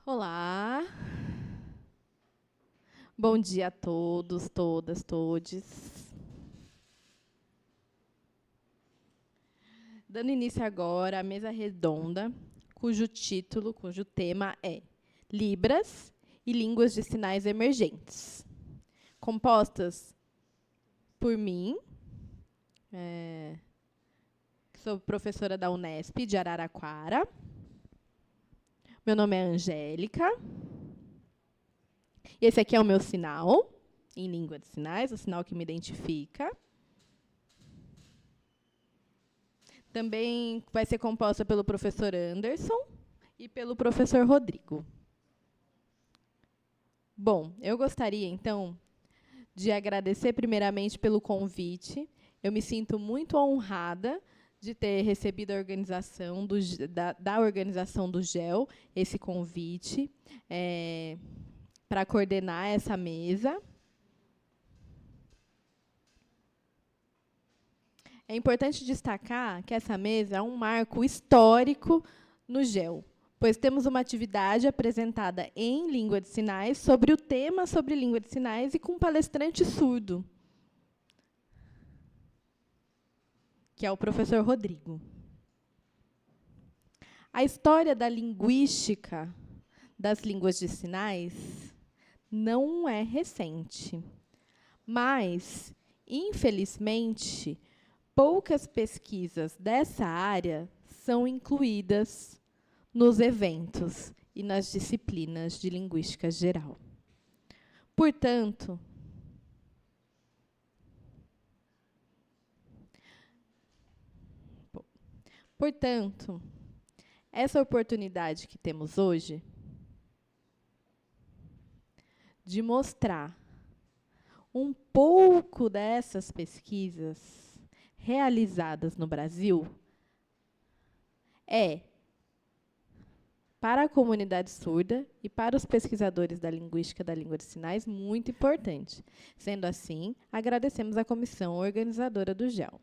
Olá, bom dia a todos, todas, todes. Dando início agora à mesa redonda, cujo tema é Libras e Línguas de Sinais Emergentes, compostas por mim, que sou professora da Unesp de Araraquara. Meu nome é Angélica. Esse aqui é o meu sinal, em língua de sinais, o sinal que me identifica. Também vai ser composta pelo professor Anderson e pelo professor Rodrigo. Bom, eu gostaria, então, de agradecer primeiramente pelo convite. Eu me sinto muito honrada de ter recebido a organização da organização do GEL, esse convite, para coordenar essa mesa. É importante destacar que essa mesa é um marco histórico no GEL, pois temos uma atividade apresentada em língua de sinais sobre o tema sobre língua de sinais e com um palestrante surdo, que é o professor Rodrigo. A história da linguística das línguas de sinais não é recente, mas, infelizmente, poucas pesquisas dessa área são incluídas nos eventos e nas disciplinas de linguística geral. Portanto, essa oportunidade que temos hoje de mostrar um pouco dessas pesquisas realizadas no Brasil é, para a comunidade surda e para os pesquisadores da linguística da língua de sinais, muito importante. Sendo assim, agradecemos à comissão organizadora do GEL.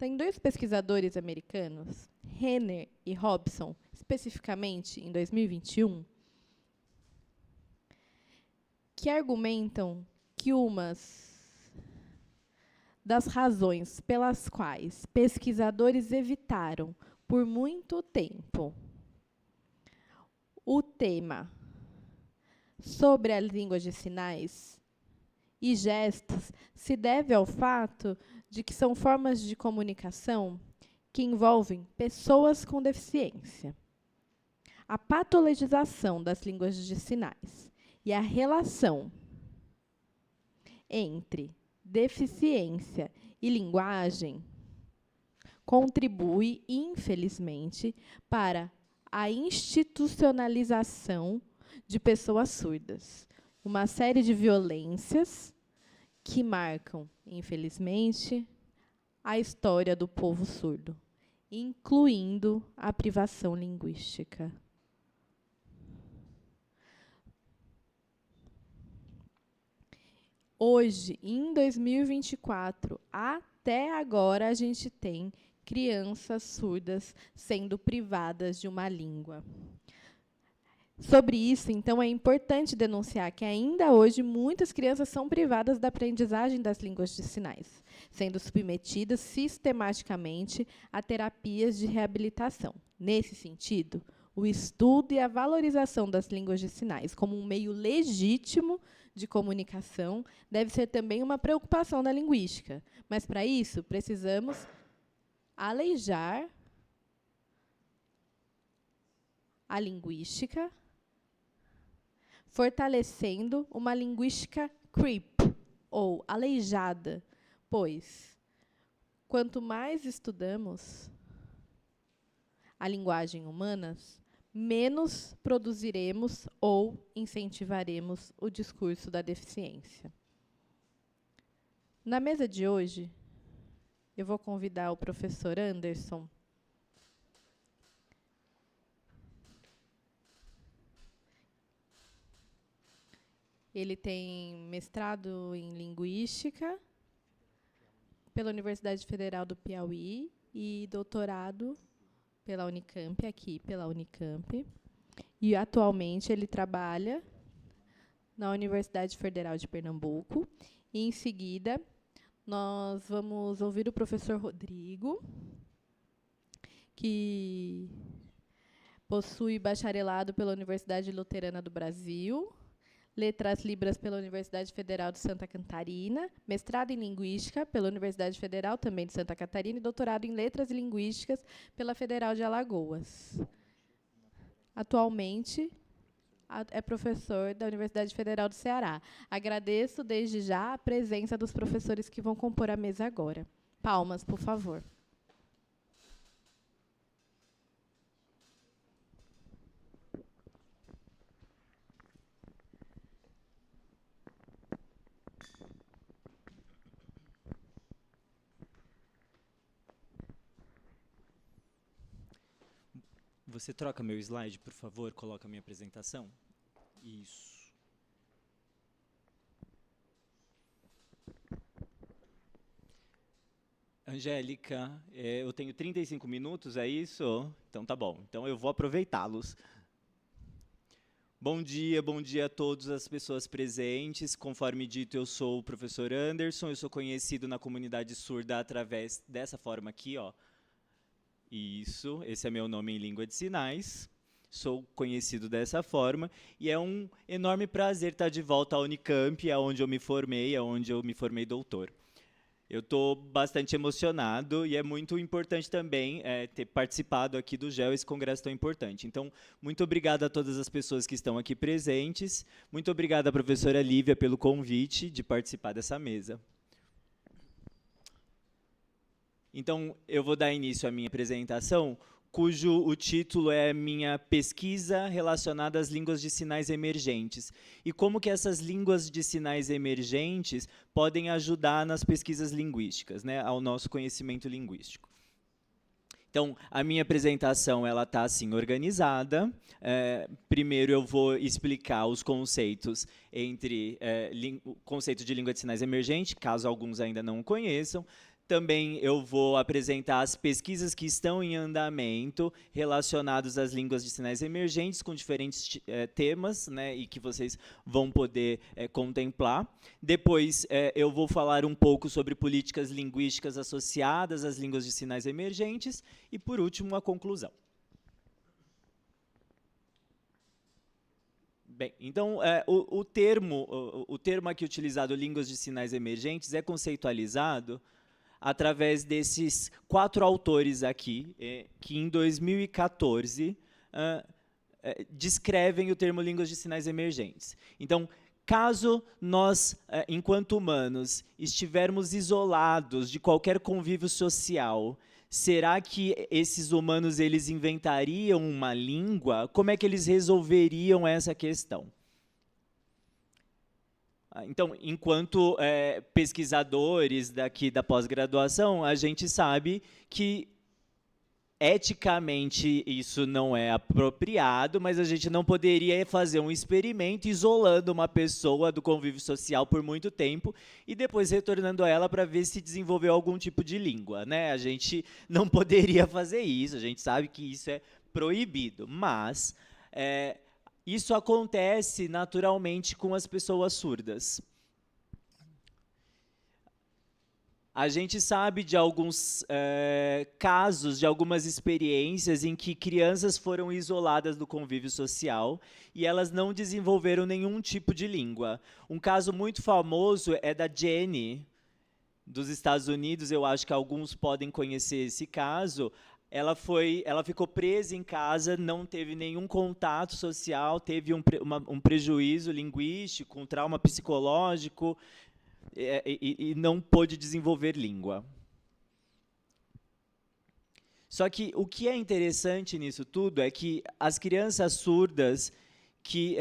Tem dois pesquisadores americanos, Renner e Robson, especificamente em 2021, que argumentam que umas das razões pelas quais pesquisadores evitaram, por muito tempo, o tema sobre as línguas de sinais e gestos se deve ao fato de que são formas de comunicação que envolvem pessoas com deficiência. A patologização das línguas de sinais e a relação entre deficiência e linguagem contribui, infelizmente, para a institucionalização de pessoas surdas. Uma série de violências que marcam, infelizmente, a história do povo surdo, incluindo a privação linguística. Hoje, em 2024, até agora, a gente tem crianças surdas sendo privadas de uma língua. Sobre isso, então, é importante denunciar que, ainda hoje, muitas crianças são privadas da aprendizagem das línguas de sinais, sendo submetidas sistematicamente a terapias de reabilitação. Nesse sentido, o estudo e a valorização das línguas de sinais como um meio legítimo de comunicação deve ser também uma preocupação da linguística. Mas, para isso, precisamos aleijar a linguística, fortalecendo uma linguística creep, ou aleijada, pois, quanto mais estudamos a linguagem humana, menos produziremos ou incentivaremos o discurso da deficiência. Na mesa de hoje, eu vou convidar o professor Anderson Ele tem mestrado em Linguística pela Universidade Federal do Piauí e doutorado pela Unicamp, aqui pela Unicamp. E, atualmente, ele trabalha na Universidade Federal de Pernambuco. E, em seguida, nós vamos ouvir o professor Rodrigo, que possui bacharelado pela Universidade Luterana do Brasil, Letras Libras pela Universidade Federal de Santa Catarina, mestrado em Linguística pela Universidade Federal também de Santa Catarina e doutorado em Letras e Linguísticas pela Federal de Alagoas. Atualmente, é professor da Universidade Federal do Ceará. Agradeço, desde já, a presença dos professores que vão compor a mesa agora. Palmas, por favor. Você troca meu slide, por favor, coloca a minha apresentação. Isso. Angélica, eu tenho 35 minutos, é isso? Então tá bom, então eu vou aproveitá-los. Bom dia a todas as pessoas presentes. Conforme dito, eu sou o professor Anderson, eu sou conhecido na comunidade surda através dessa forma aqui, ó. Isso, esse é meu nome em língua de sinais. Sou conhecido dessa forma e é um enorme prazer estar de volta à Unicamp, onde eu me formei doutor. Eu estou bastante emocionado e é muito importante também ter participado aqui do GEL, esse congresso tão importante. Então, muito obrigado a todas as pessoas que estão aqui presentes. Muito obrigado à professora Lívia pelo convite de participar dessa mesa. Então, eu vou dar início à minha apresentação, cujo o título é minha pesquisa relacionada às línguas de sinais emergentes. E como que essas línguas de sinais emergentes podem ajudar nas pesquisas linguísticas, né, ao nosso conhecimento linguístico. Então, a minha apresentação está assim organizada. Primeiro eu vou explicar os conceitos o conceito de língua de sinais emergente, caso alguns ainda não o conheçam. Também eu vou apresentar as pesquisas que estão em andamento relacionadas às línguas de sinais emergentes com diferentes temas, né, e que vocês vão poder contemplar. Depois eu vou falar um pouco sobre políticas linguísticas associadas às línguas de sinais emergentes e, por último, a conclusão. Bem, então, o termo aqui utilizado, línguas de sinais emergentes, é conceitualizado através desses 4 autores aqui, que em 2014 descrevem o termo línguas de sinais emergentes. Então, caso nós, enquanto humanos, estivermos isolados de qualquer convívio social, será que esses humanos eles inventariam uma língua? Como é que eles resolveriam essa questão? Então, enquanto pesquisadores daqui da pós-graduação, a gente sabe que eticamente isso não é apropriado, mas a gente não poderia fazer um experimento isolando uma pessoa do convívio social por muito tempo e depois retornando a ela para ver se desenvolveu algum tipo de língua, né? A gente não poderia fazer isso, a gente sabe que isso é proibido, mas isso acontece naturalmente com as pessoas surdas. A gente sabe de alguns casos, de algumas experiências em que crianças foram isoladas do convívio social e elas não desenvolveram nenhum tipo de língua. Um caso muito famoso é da Jenny, dos Estados Unidos. Eu acho que alguns podem conhecer esse caso. Ela ficou presa em casa, não teve nenhum contato social, teve um prejuízo linguístico, um trauma psicológico, e não pôde desenvolver língua. Só que o que é interessante nisso tudo é que as crianças surdas que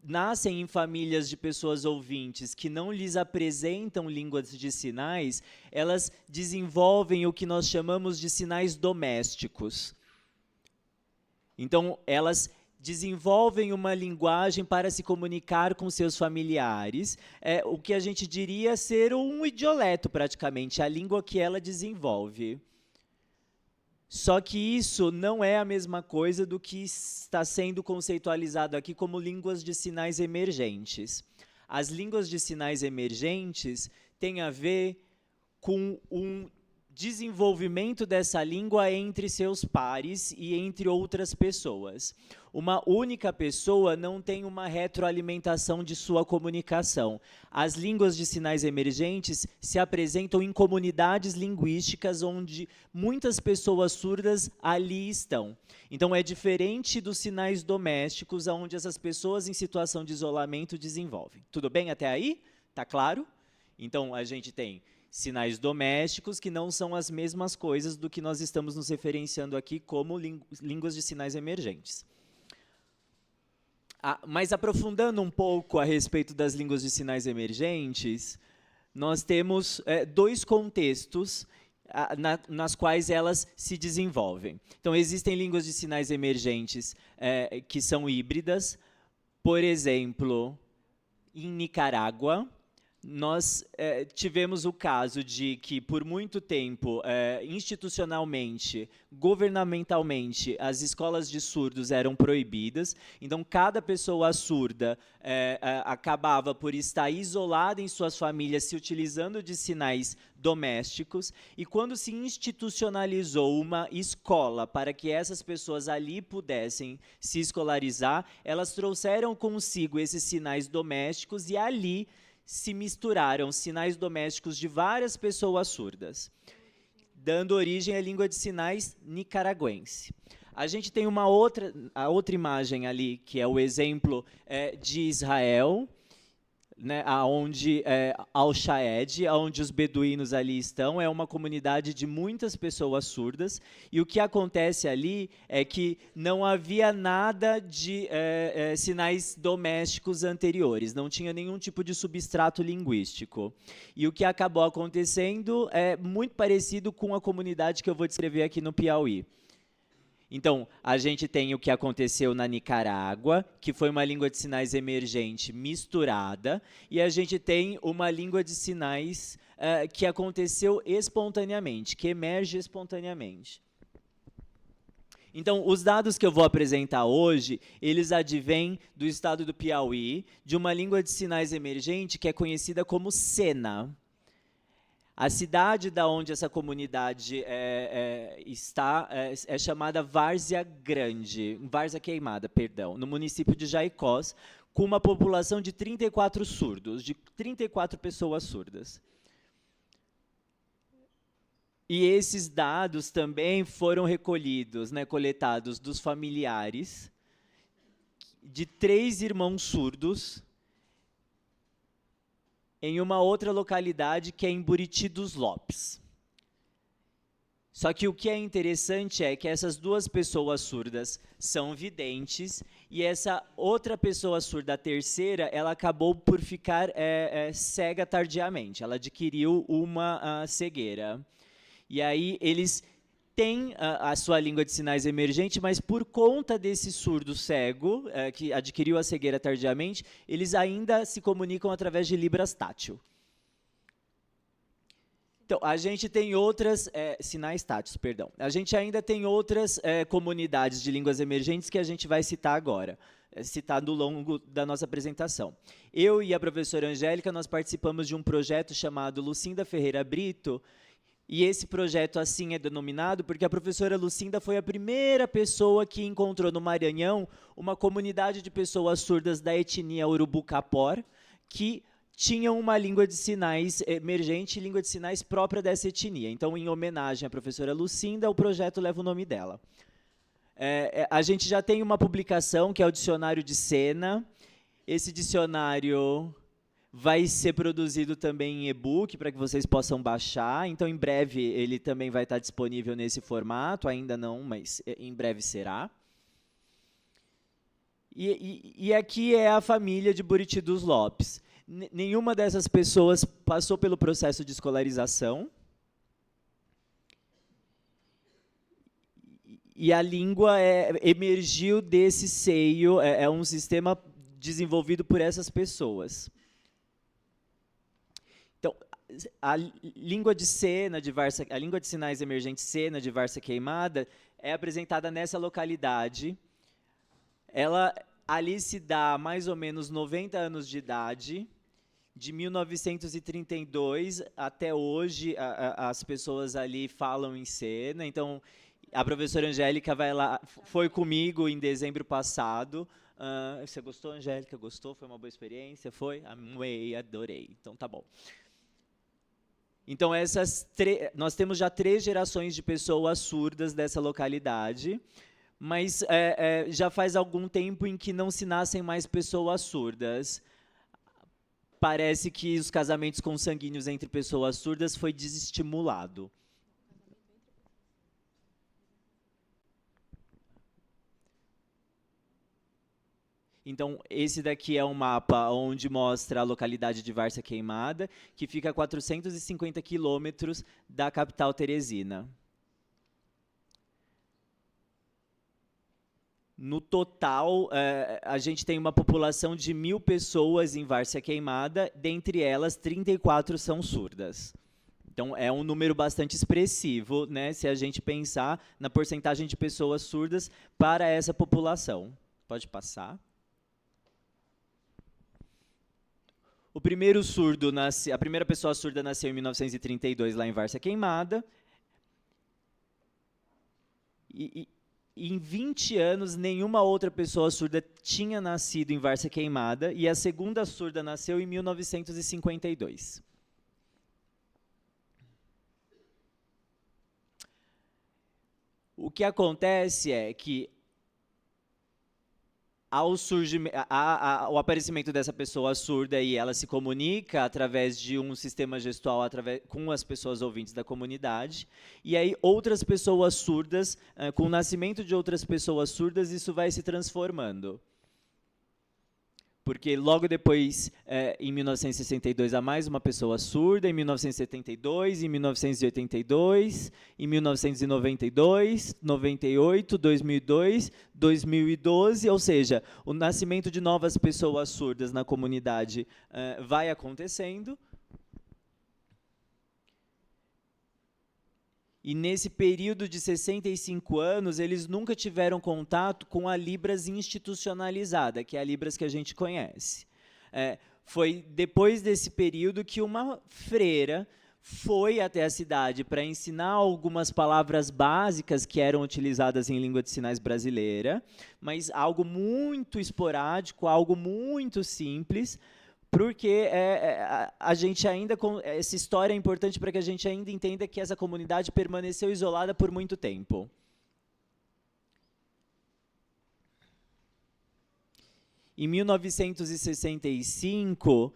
nascem em famílias de pessoas ouvintes que não lhes apresentam línguas de sinais, elas desenvolvem o que nós chamamos de sinais domésticos. Então, elas desenvolvem uma linguagem para se comunicar com seus familiares, o que a gente diria ser um idioleto, praticamente, a língua que ela desenvolve. Só que isso não é a mesma coisa do que está sendo conceitualizado aqui como línguas de sinais emergentes. As línguas de sinais emergentes têm a ver com um desenvolvimento dessa língua entre seus pares e entre outras pessoas. Uma única pessoa não tem uma retroalimentação de sua comunicação. As línguas de sinais emergentes se apresentam em comunidades linguísticas onde muitas pessoas surdas ali estão. Então, é diferente dos sinais domésticos, onde essas pessoas em situação de isolamento desenvolvem. Tudo bem até aí? Tá claro? Então, a gente tem sinais domésticos, que não são as mesmas coisas do que nós estamos nos referenciando aqui como línguas de sinais emergentes. Mas aprofundando um pouco a respeito das línguas de sinais emergentes, nós temos dois contextos nas quais elas se desenvolvem. Então, existem línguas de sinais emergentes que são híbridas. Por exemplo, em Nicarágua, nós tivemos o caso de que, por muito tempo, institucionalmente, governamentalmente, as escolas de surdos eram proibidas. Então, cada pessoa surda acabava por estar isolada em suas famílias, se utilizando de sinais domésticos. E quando se institucionalizou uma escola para que essas pessoas ali pudessem se escolarizar, elas trouxeram consigo esses sinais domésticos e ali se misturaram sinais domésticos de várias pessoas surdas, dando origem à língua de sinais nicaragüense. A gente tem a outra imagem ali, que é o exemplo de Israel, né, onde Al-Shaed, onde os beduínos ali estão, é uma comunidade de muitas pessoas surdas, e o que acontece ali é que não havia nada de sinais domésticos anteriores, não tinha nenhum tipo de substrato linguístico. E o que acabou acontecendo é muito parecido com a comunidade que eu vou descrever aqui no Piauí. Então, a gente tem o que aconteceu na Nicarágua, que foi uma língua de sinais emergente misturada, e a gente tem uma língua de sinais que aconteceu espontaneamente, que emerge espontaneamente. Então, os dados que eu vou apresentar hoje, eles advêm do estado do Piauí, de uma língua de sinais emergente que é conhecida como Sena. A cidade da onde essa comunidade está é chamada Várzea Grande, Várzea Queimada, perdão, no município de Jaicós, com uma população de 34 surdos, de 34 pessoas surdas. E esses dados também foram recolhidos, coletados dos familiares de 3 irmãos surdos, em uma outra localidade, que é em Buriti dos Lopes. Só que o que é interessante é que essas 2 pessoas surdas são videntes, e essa outra pessoa surda, a terceira, ela acabou por ficar cega tardiamente, ela adquiriu uma cegueira. E aí eles têm a sua língua de sinais emergente, mas por conta desse surdo cego, que adquiriu a cegueira tardiamente, eles ainda se comunicam através de Libras tátil. Então, a gente tem outras, sinais táteis, perdão. A gente ainda tem outras comunidades de línguas emergentes que a gente vai citar agora, citar no longo da nossa apresentação. Eu e a professora Angélica, nós participamos de um projeto chamado Lucinda Ferreira Brito, e esse projeto assim é denominado porque a professora Lucinda foi a primeira pessoa que encontrou no Maranhão uma comunidade de pessoas surdas da etnia Urubu-Capor que tinham uma língua de sinais emergente, língua de sinais própria dessa etnia. Então, em homenagem à professora Lucinda, o projeto leva o nome dela. A gente já tem uma publicação, que é o Dicionário de Sena. Esse dicionário vai ser produzido também em e-book, para que vocês possam baixar. Então, em breve, ele também vai estar disponível nesse formato. Ainda não, mas em breve será. E aqui é a família de Buriti dos Lopes. Nenhuma dessas pessoas passou pelo processo de escolarização. E a língua emergiu desse seio, é um sistema desenvolvido por essas pessoas. Então, a língua de Sena de Várzea, a língua de sinais emergente Sena de Várzea Queimada é apresentada nessa localidade. Ela ali se dá mais ou menos 90 anos de idade. De 1932 até hoje, as pessoas ali falam em Sena. Então, a professora Angélica vai lá, foi comigo em dezembro passado. Você gostou, Angélica? Gostou? Foi uma boa experiência? Foi? Amei, adorei. Então, tá bom. Então, nós temos já 3 gerações de pessoas surdas dessa localidade, mas já faz algum tempo em que não se nascem mais pessoas surdas. Parece que os casamentos consanguíneos entre pessoas surdas foi desestimulado. Então, esse daqui é um mapa onde mostra a localidade de Várzea Queimada, que fica a 450 quilômetros da capital teresina. No total, a gente tem uma população de 1.000 pessoas em Várzea Queimada, dentre elas 34 são surdas. Então, é um número bastante expressivo, né, se a gente pensar na porcentagem de pessoas surdas para essa população. Pode passar. O primeiro surdo a primeira pessoa surda nasceu em 1932, lá em Várzea Queimada. Em 20 anos, nenhuma outra pessoa surda tinha nascido em Várzea Queimada, e a segunda surda nasceu em 1952. O que acontece é que, o aparecimento dessa pessoa surda, e ela se comunica através de um sistema gestual com as pessoas ouvintes da comunidade, e aí outras pessoas surdas, com o nascimento de outras pessoas surdas, isso vai se transformando. Porque logo depois, em 1962, há mais uma pessoa surda, em 1972, em 1982, em 1992, 98, 2002, 2012, ou seja, o nascimento de novas pessoas surdas na comunidade vai acontecendo. E nesse período de 65 anos, eles nunca tiveram contato com a Libras institucionalizada, que é a Libras que a gente conhece. Foi depois desse período que uma freira foi até a cidade para ensinar algumas palavras básicas que eram utilizadas em língua de sinais brasileira, mas algo muito esporádico, algo muito simples, porque a gente ainda, essa história é importante para que a gente ainda entenda que essa comunidade permaneceu isolada por muito tempo. Em 1965,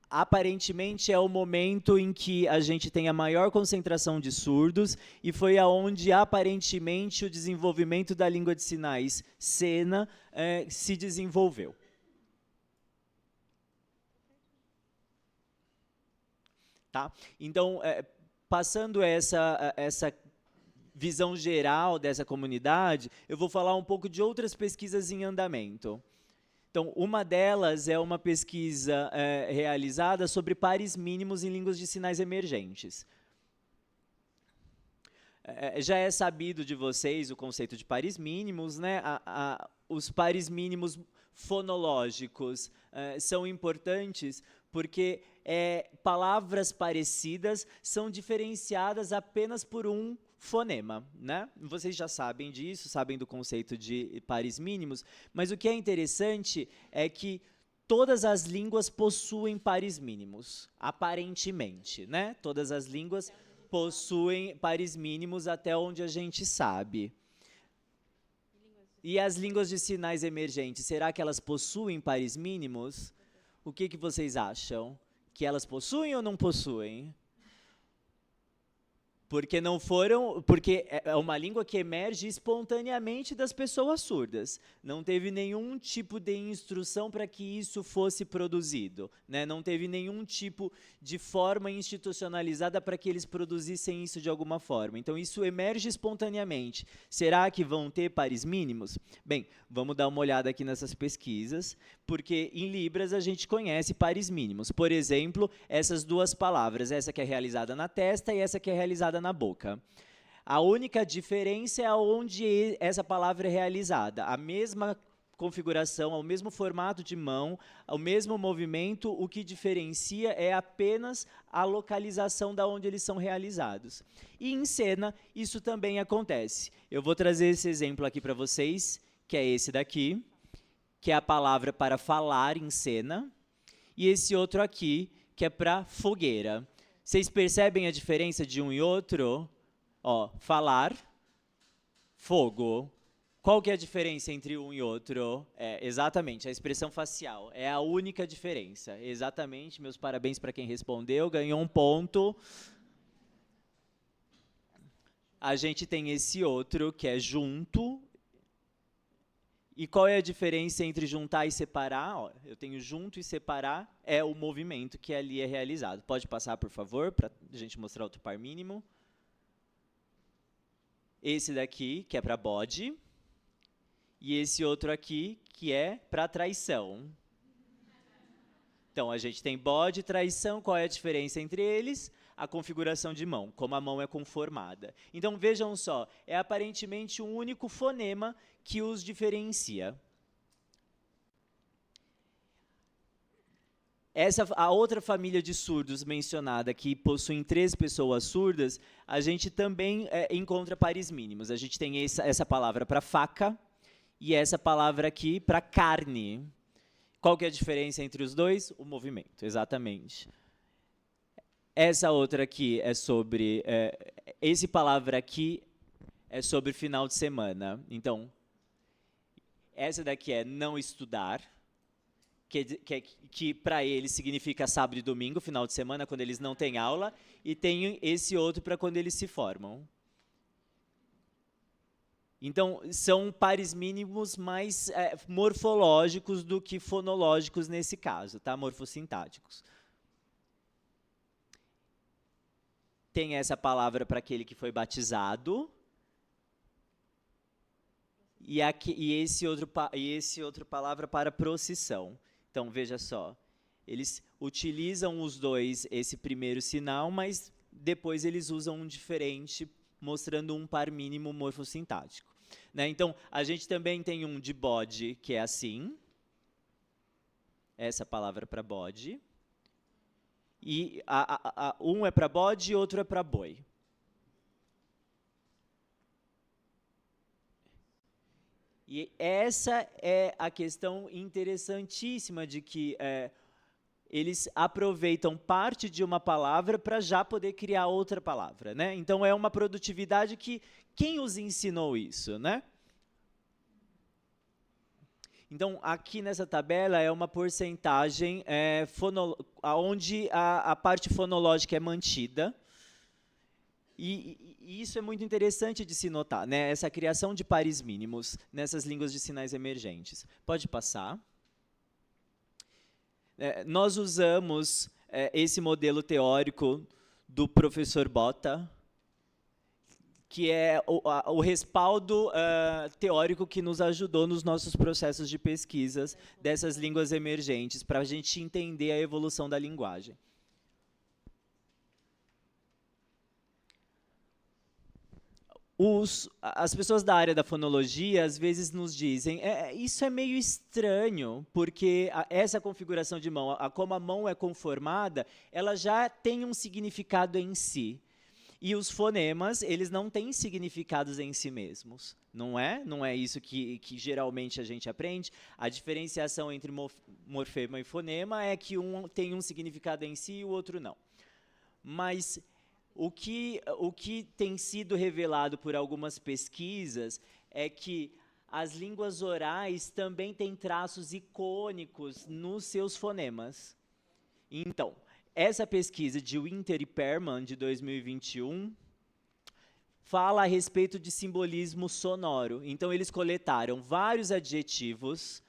aparentemente é o momento em que a gente tem a maior concentração de surdos, e foi aonde aparentemente o desenvolvimento da língua de sinais Sena se desenvolveu. Tá? Então, passando essa visão geral dessa comunidade, eu vou falar um pouco de outras pesquisas em andamento. Então, uma delas é uma pesquisa realizada sobre pares mínimos em línguas de sinais emergentes. Já é sabido de vocês o conceito de pares mínimos, né? Os pares mínimos fonológicos são importantes porque palavras parecidas são diferenciadas apenas por um fonema, né? Vocês já sabem disso, sabem do conceito de pares mínimos, mas o que é interessante é que todas as línguas possuem pares mínimos, aparentemente, né? Todas as línguas possuem pares mínimos até onde a gente sabe. E as línguas de sinais emergentes, será que elas possuem pares mínimos? O que vocês acham? Que elas possuem ou não possuem? Porque é uma língua que emerge espontaneamente das pessoas surdas. Não teve nenhum tipo de instrução para que isso fosse produzido, né? Não teve nenhum tipo de forma institucionalizada para que eles produzissem isso de alguma forma. Então, isso emerge espontaneamente. Será que vão ter pares mínimos? Bem, vamos dar uma olhada aqui nessas pesquisas, porque em Libras a gente conhece pares mínimos. Por exemplo, essas duas palavras, essa que é realizada na testa e essa que é realizada na boca. A única diferença é onde essa palavra é realizada. A mesma configuração, o mesmo formato de mão, o mesmo movimento, o que diferencia é apenas a localização da onde eles são realizados. E em cena, isso também acontece. Eu vou trazer esse exemplo aqui para vocês, que é esse daqui, que é a palavra para falar em cena, e esse outro aqui, que é para fogueira. Vocês percebem a diferença de um e outro? Ó, falar, fogo. Qual que é a diferença entre um e outro? É, exatamente, a expressão facial. É a única diferença. Exatamente, meus parabéns para quem respondeu, ganhou um ponto. A gente tem esse outro, que é junto. E qual é a diferença entre juntar e separar? Ó, eu tenho junto e separar, é o movimento que ali é realizado. Pode passar, por favor, para a gente mostrar outro par mínimo. Esse daqui, que é para bode. E esse outro aqui, que é para traição. Então, a gente tem bode e traição. Qual é a diferença entre eles? A configuração de mão, como a mão é conformada. Então, vejam só, é aparentemente um único fonema que os diferencia. A outra família de surdos mencionada, que possuem 3 pessoas surdas, a gente também encontra pares mínimos. A gente tem essa palavra para faca e essa palavra aqui para carne. Qual que é a diferença entre os dois? O movimento, exatamente. Essa outra aqui é sobre... esse palavra aqui é sobre final de semana. Então, essa daqui é não estudar, que para eles significa sábado e domingo, final de semana, quando eles não têm aula, e tem esse outro para quando eles se formam. Então, são pares mínimos mais morfológicos do que fonológicos nesse caso, tá? Morfossintáticos. Tem essa palavra para aquele que foi batizado. E esse outro palavra para procissão. Então, veja só, eles utilizam os dois esse primeiro sinal, mas depois eles usam um diferente, mostrando um par mínimo morfossintático. Né? Então, a gente também tem um de bode, que é assim, essa palavra para bode, e um é para bode e outro é para boi. E essa é a questão interessantíssima de que eles aproveitam parte de uma palavra para já poder criar outra palavra, né? Então, é uma produtividade que... Quem os ensinou isso, né? Então, aqui nessa tabela é uma porcentagem onde a parte fonológica é mantida. E isso é muito interessante de se notar, né? Essa criação de pares mínimos nessas línguas de sinais emergentes. Pode passar. Nós usamos esse modelo teórico do professor Botta, que é o respaldo teórico que nos ajudou nos nossos processos de pesquisas dessas línguas emergentes, para a gente entender a evolução da linguagem. As pessoas da área da fonologia, às vezes, nos dizem isso é meio estranho, porque essa configuração de mão, como a mão é conformada, ela já tem um significado em si. E os fonemas, eles não têm significados em si mesmos, não é? Não é isso que geralmente a gente aprende. A diferenciação entre morfema e fonema é que um tem um significado em si e o outro não. Mas o que tem sido revelado por algumas pesquisas é que as línguas orais também têm traços icônicos nos seus fonemas. Então, essa pesquisa de Winter e Perman, de 2021, fala a respeito de simbolismo sonoro. Então, eles coletaram vários adjetivos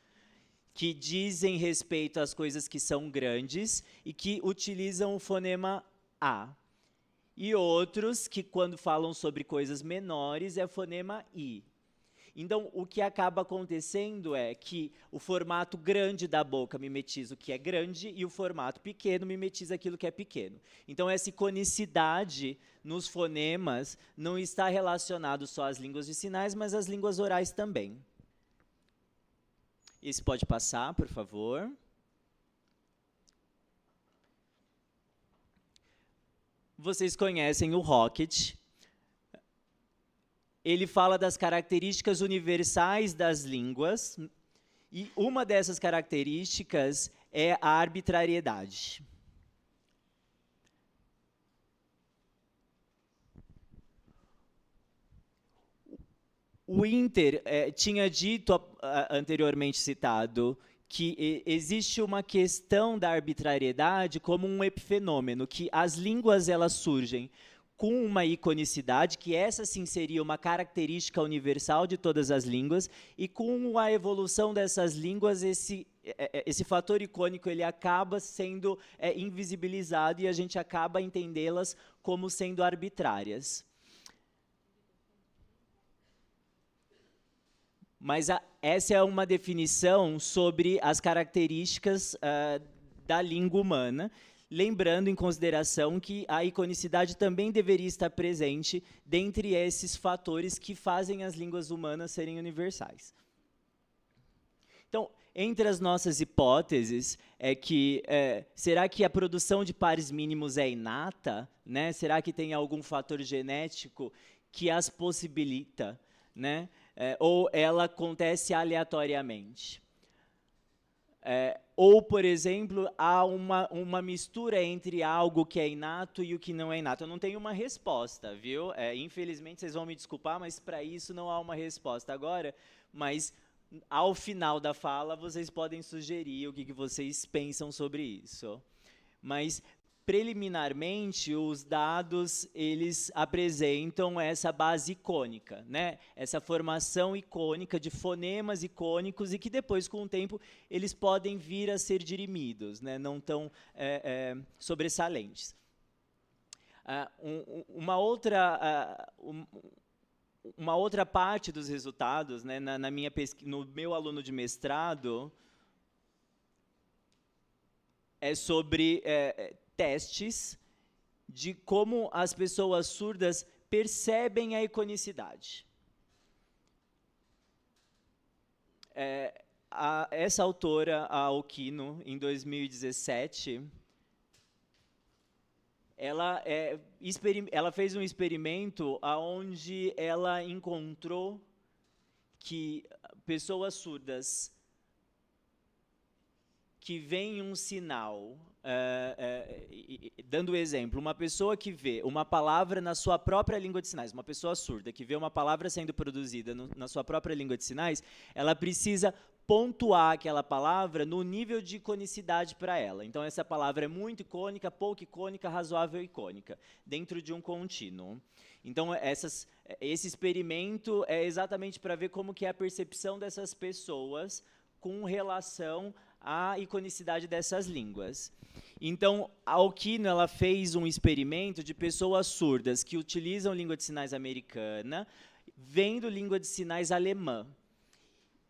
que dizem respeito às coisas que são grandes e que utilizam o fonema A. E outros que, quando falam sobre coisas menores, é fonema I. Então, o que acaba acontecendo é que o formato grande da boca mimetiza o que é grande e o formato pequeno mimetiza aquilo que é pequeno. Então, essa iconicidade nos fonemas não está relacionado só às línguas de sinais, mas às línguas orais também. Esse pode passar, por favor. Vocês conhecem o Rocket. Ele fala das características universais das línguas, e uma dessas características é a arbitrariedade. O Inter tinha dito, anteriormente citado, que existe uma questão da arbitrariedade como um epifenômeno, que as línguas elas surgem com uma iconicidade, que essa sim seria uma característica universal de todas as línguas, e com a evolução dessas línguas, esse fator icônico ele acaba sendo invisibilizado e a gente acaba a entendê-las como sendo arbitrárias. Mas essa é uma definição sobre as características da língua humana, lembrando em consideração que a iconicidade também deveria estar presente dentre esses fatores que fazem as línguas humanas serem universais. Então, entre as nossas hipóteses é que, será que a produção de pares mínimos é inata? Né? Será que tem algum fator genético que as possibilita? Né? Ou ela acontece aleatoriamente? Ou, por exemplo, há uma mistura entre algo que é inato e o que não é inato. Eu não tenho uma resposta, viu? Infelizmente, vocês vão me desculpar, mas para isso não há uma resposta agora. Mas, ao final da fala, vocês podem sugerir o que vocês pensam sobre isso. Mas, preliminarmente, os dados eles apresentam essa base icônica, né? Essa formação icônica de fonemas icônicos e que depois, com o tempo, eles podem vir a ser dirimidos, né? Não tão sobressalentes. Uma outra parte dos resultados, né, na minha pesquisa, no meu aluno de mestrado, é sobre testes de como as pessoas surdas percebem a iconicidade. Essa autora, a Okino, em 2017, ela fez um experimento onde ela encontrou que pessoas surdas que veem um sinal, dando exemplo, uma pessoa que vê uma palavra na sua própria língua de sinais, uma pessoa surda que vê uma palavra sendo produzida na sua própria língua de sinais, ela precisa pontuar aquela palavra no nível de iconicidade para ela. Então, essa palavra é muito icônica, pouco icônica, razoável icônica, dentro de um contínuo. Então, esse experimento é exatamente para ver como que é a percepção dessas pessoas com relação à iconicidade dessas línguas. Então, a Okino ela fez um experimento de pessoas surdas que utilizam língua de sinais americana, vendo língua de sinais alemã.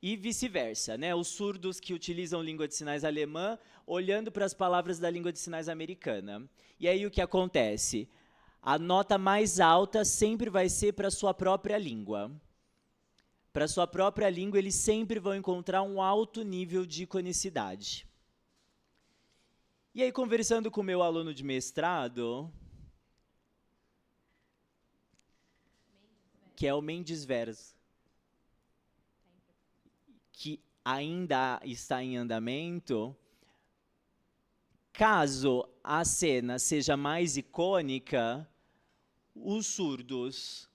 E vice-versa, né? Os surdos que utilizam língua de sinais alemã, olhando para as palavras da língua de sinais americana. E aí o que acontece? A nota mais alta sempre vai ser para a sua própria língua. Para a sua própria língua, eles sempre vão encontrar um alto nível de iconicidade. E aí, conversando com o meu aluno de mestrado, que é o Mendes Vers, que ainda está em andamento, caso a cena seja mais icônica, os surdos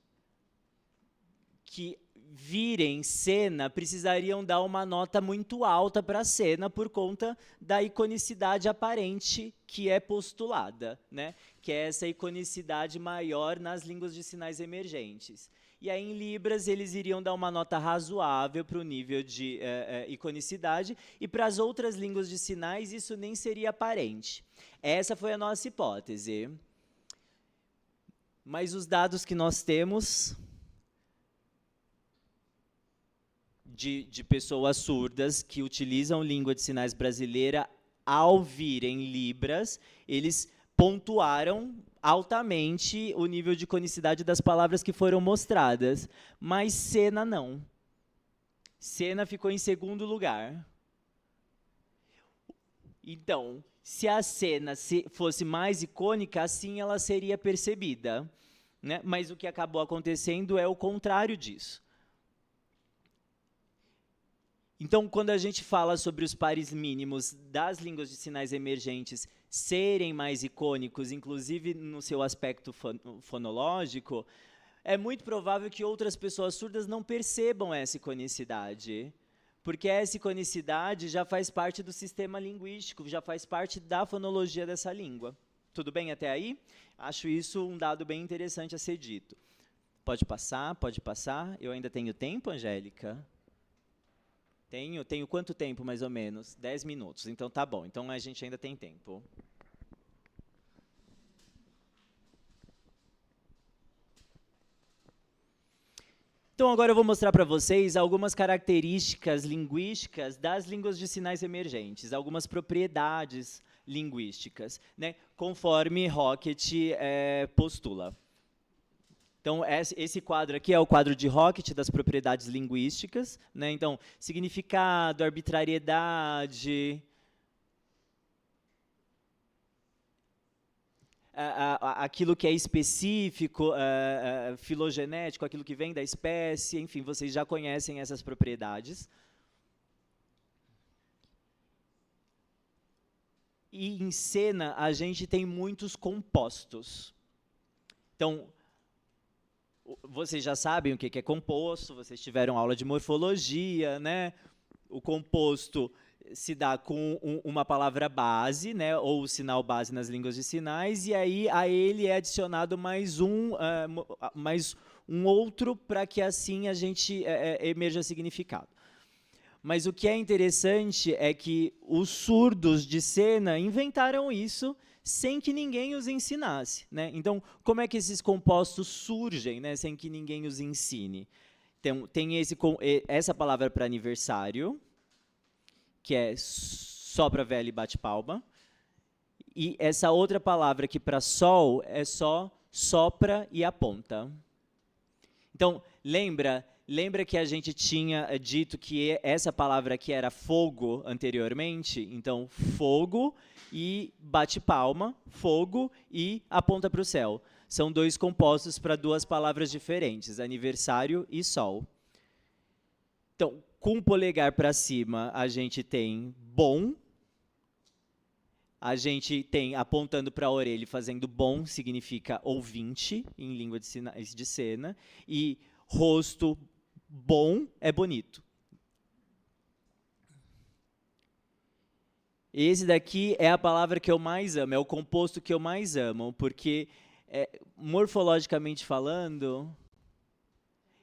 que virem cena, precisariam dar uma nota muito alta para a cena por conta da iconicidade aparente que é postulada, né? Que é essa iconicidade maior nas línguas de sinais emergentes. E aí, em Libras, eles iriam dar uma nota razoável para o nível de iconicidade, e para as outras línguas de sinais, isso nem seria aparente. Essa foi a nossa hipótese. Mas os dados que nós temos de pessoas surdas que utilizam língua de sinais brasileira ao virem Libras, eles pontuaram altamente o nível de iconicidade das palavras que foram mostradas, mas cena não. Cena ficou em segundo lugar. Então, se a cena fosse mais icônica, assim ela seria percebida, né? Mas o que acabou acontecendo é o contrário disso. Então, quando a gente fala sobre os pares mínimos das línguas de sinais emergentes serem mais icônicos, inclusive no seu aspecto fonológico, é muito provável que outras pessoas surdas não percebam essa iconicidade, porque essa iconicidade já faz parte do sistema linguístico, já faz parte da fonologia dessa língua. Tudo bem até aí? Acho isso um dado bem interessante a ser dito. Pode passar, pode passar. Eu ainda tenho tempo, Angélica? Tenho quanto tempo, mais ou menos? 10 minutos. Então, tá bom. Então, a gente ainda tem tempo. Então, agora eu vou mostrar para vocês algumas características linguísticas das línguas de sinais emergentes, algumas propriedades linguísticas, né, conforme Rocket postula. Então, esse quadro aqui é o quadro de Rocket das propriedades linguísticas, né? Então, significado, arbitrariedade, aquilo que é específico, filogenético, aquilo que vem da espécie, enfim, vocês já conhecem essas propriedades. E em cena, a gente tem muitos compostos. Então, vocês já sabem o que é composto, vocês tiveram aula de morfologia, né? O composto se dá com uma palavra base, né, ou o sinal base nas línguas de sinais, e aí a ele é adicionado mais um outro para que assim a gente emerja significado. Mas o que é interessante é que os surdos de cena inventaram isso sem que ninguém os ensinasse, né? Então, como é que esses compostos surgem, né, sem que ninguém os ensine? Então, tem essa palavra para aniversário, que é sopra, vela e bate palma. E essa outra palavra aqui para sol é só sopra e aponta. Então, lembra que a gente tinha dito que essa palavra aqui era fogo anteriormente? Então, fogo e bate palma, fogo e aponta para o céu. São dois compostos para duas palavras diferentes, aniversário e sol. Então, com o polegar para cima, a gente tem bom. A gente tem apontando para a orelha e fazendo bom, significa ouvinte, em língua de sinais de cena. E rosto bom é bonito. Esse daqui é a palavra que eu mais amo, é o composto que eu mais amo, porque, morfologicamente falando,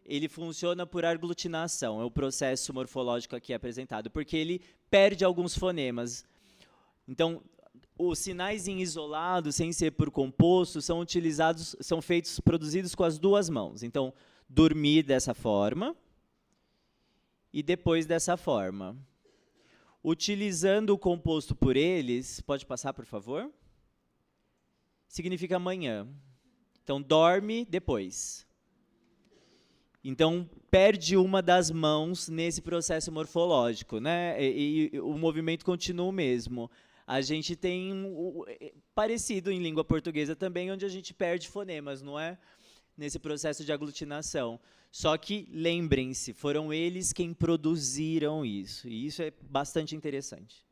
ele funciona por aglutinação, é o processo morfológico aqui apresentado, porque ele perde alguns fonemas. Então, os sinais em isolado, sem ser por composto, são utilizados, produzidos com as duas mãos. Então, dormir dessa forma e depois dessa forma. Utilizando o composto por eles, pode passar, por favor? Significa amanhã. Então, dorme depois. Então, perde uma das mãos nesse processo morfológico, né? E o movimento continua o mesmo. A gente tem parecido em língua portuguesa também, onde a gente perde fonemas, não é? Nesse processo de aglutinação. Só que, lembrem-se, foram eles quem produziram isso. E isso é bastante interessante.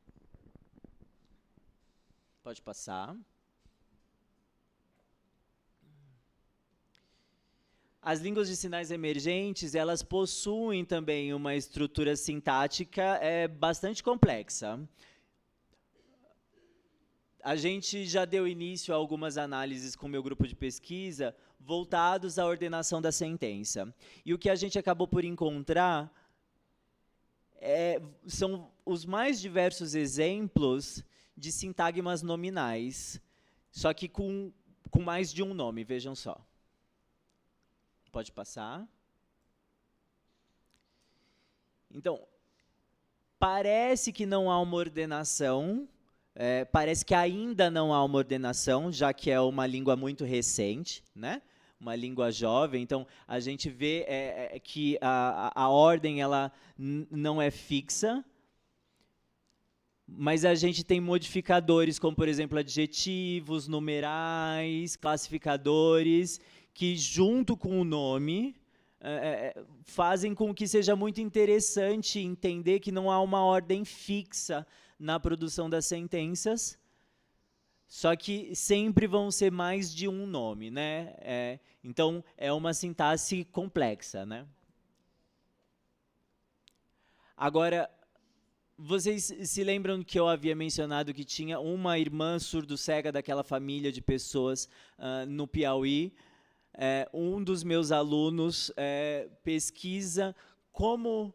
Pode passar. As línguas de sinais emergentes, elas possuem também uma estrutura sintática bastante complexa. A gente já deu início a algumas análises com o meu grupo de pesquisa voltados à ordenação da sentença. E o que a gente acabou por encontrar são os mais diversos exemplos de sintagmas nominais, só que com mais de um nome, vejam só. Pode passar. Então, parece que não há uma ordenação, parece que ainda não há uma ordenação, já que é uma língua muito recente, né? Uma língua jovem. Então, a gente vê que a ordem ela não é fixa, mas a gente tem modificadores, como, por exemplo, adjetivos, numerais, classificadores, que, junto com o nome, fazem com que seja muito interessante entender que não há uma ordem fixa na produção das sentenças, só que sempre vão ser mais de um nome, né? Então, é uma sintaxe complexa, né? Agora, vocês se lembram que eu havia mencionado que tinha uma irmã surdo-cega daquela família de pessoas no Piauí? Um dos meus alunos pesquisa como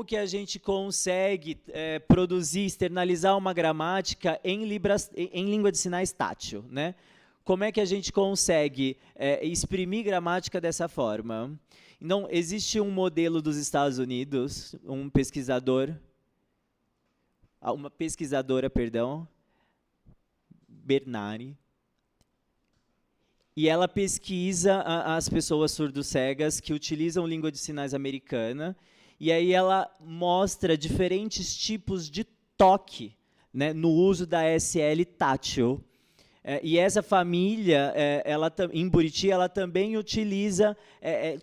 que a gente consegue produzir, externalizar uma gramática em língua de sinais tátil, né? Como é que a gente consegue exprimir gramática dessa forma? Então, existe um modelo dos Estados Unidos, uma pesquisadora, perdão, Bernari, e ela pesquisa as pessoas surdo-cegas que utilizam língua de sinais americana, e aí ela mostra diferentes tipos de toque, né, no uso da SL tátil. E essa família, em Buriti, ela também utiliza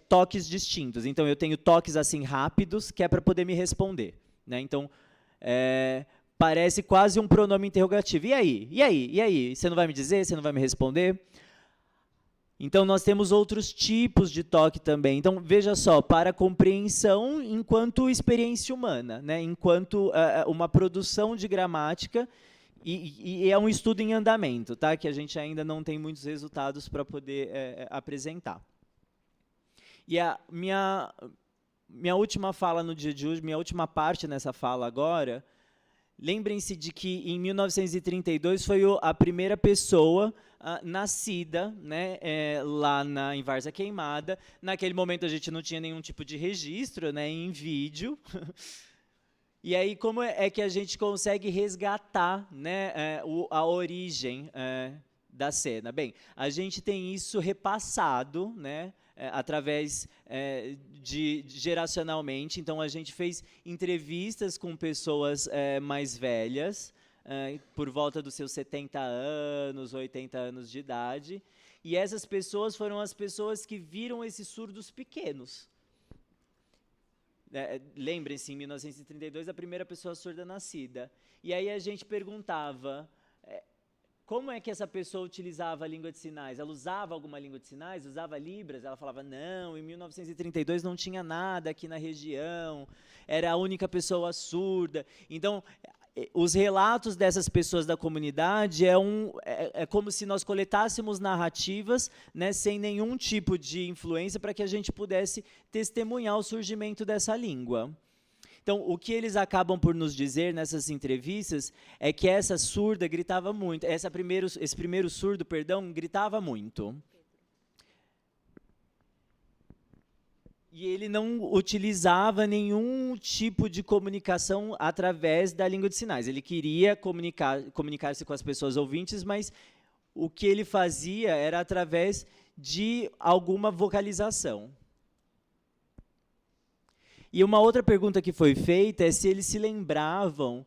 toques distintos. Então, eu tenho toques assim rápidos, que é para poder me responder, né? Então, parece quase um pronome interrogativo. E aí? E aí? E aí? Você não vai me dizer? Você não vai me responder? Então, nós temos outros tipos de toque também. Então, veja só, para compreensão enquanto experiência humana, né? Enquanto uma produção de gramática, e é um estudo em andamento, tá? Que a gente ainda não tem muitos resultados para poder apresentar. E a minha última fala no dia de hoje, minha última parte nessa fala agora, lembrem-se de que em 1932 foi a primeira pessoa nascida, né, lá em Várzea Queimada. Naquele momento a gente não tinha nenhum tipo de registro, né, em vídeo. E aí, como é que a gente consegue resgatar, né, a origem da cena? Bem, a gente tem isso repassado, né, através geracionalmente. Então, a gente fez entrevistas com pessoas mais velhas, por volta dos seus 70 anos, 80 anos de idade. E essas pessoas foram as pessoas que viram esses surdos pequenos. Lembrem-se, em 1932, a primeira pessoa surda nascida. E aí a gente perguntava, como é que essa pessoa utilizava a língua de sinais? Ela usava alguma língua de sinais? Usava Libras? Ela falava, não, em 1932 não tinha nada aqui na região, era a única pessoa surda. Então, os relatos dessas pessoas da comunidade é como se nós coletássemos narrativas, né, sem nenhum tipo de influência, para que a gente pudesse testemunhar o surgimento dessa língua. Então, o que eles acabam por nos dizer nessas entrevistas é que essa surda gritava muito, esse primeiro surdo, perdão, gritava muito. E ele não utilizava nenhum tipo de comunicação através da língua de sinais. Ele queria comunicar-se com as pessoas ouvintes, mas o que ele fazia era através de alguma vocalização. E uma outra pergunta que foi feita é se eles se lembravam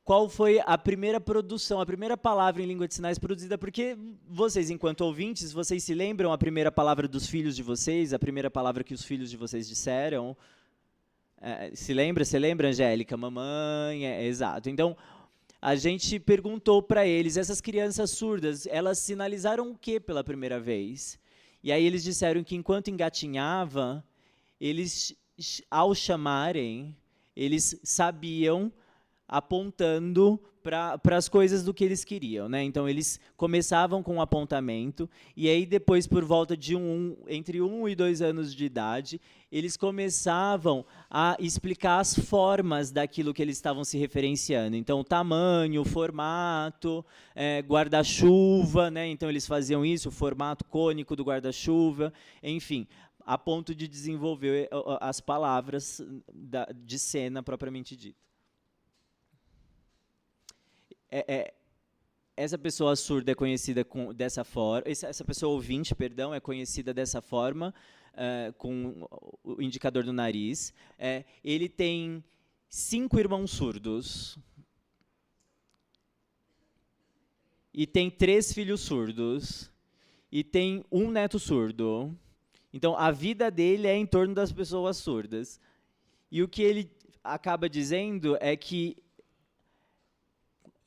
qual foi a primeira produção, a primeira palavra em língua de sinais produzida, porque vocês, enquanto ouvintes, vocês se lembram a primeira palavra dos filhos de vocês, a primeira palavra que os filhos de vocês disseram? Se lembra? Você lembra, Angélica? Mamãe, exato. Então, a gente perguntou para eles, essas crianças surdas, elas sinalizaram o que pela primeira vez? E aí eles disseram que enquanto engatinhava, eles, ao chamarem, eles sabiam apontando para as coisas do que eles queriam, né? Então eles começavam com um apontamento e aí depois por volta de entre 1 e 2 anos de idade, eles começavam a explicar as formas daquilo que eles estavam se referenciando. Então o tamanho, o formato, guarda-chuva, né? Então eles faziam isso, o formato cônico do guarda-chuva, enfim, a ponto de desenvolver as palavras de cena propriamente dita. Essa pessoa surda é conhecida dessa forma, essa pessoa ouvinte, perdão, é conhecida dessa forma, com o indicador do nariz. Ele tem 5 irmãos surdos e tem 3 filhos surdos e tem 1 neto surdo. Então, a vida dele é em torno das pessoas surdas. E o que ele acaba dizendo é que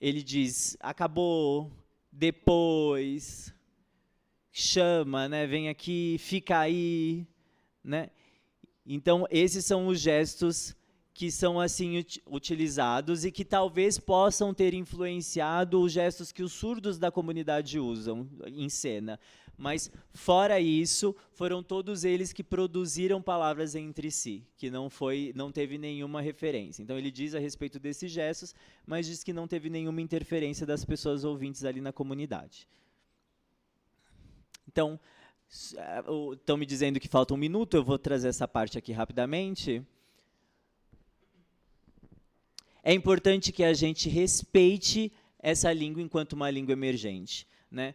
ele diz, acabou, depois, chama, né? Vem aqui, fica aí, né? Então, esses são os gestos que são assim utilizados e que talvez possam ter influenciado os gestos que os surdos da comunidade usam em cena. Mas, fora isso, foram todos eles que produziram palavras entre si, que não teve nenhuma referência. Então, ele diz a respeito desses gestos, mas diz que não teve nenhuma interferência das pessoas ouvintes ali na comunidade. Então, estão me dizendo que falta 1 minuto, eu vou trazer essa parte aqui rapidamente. É importante que a gente respeite essa língua enquanto uma língua emergente, né?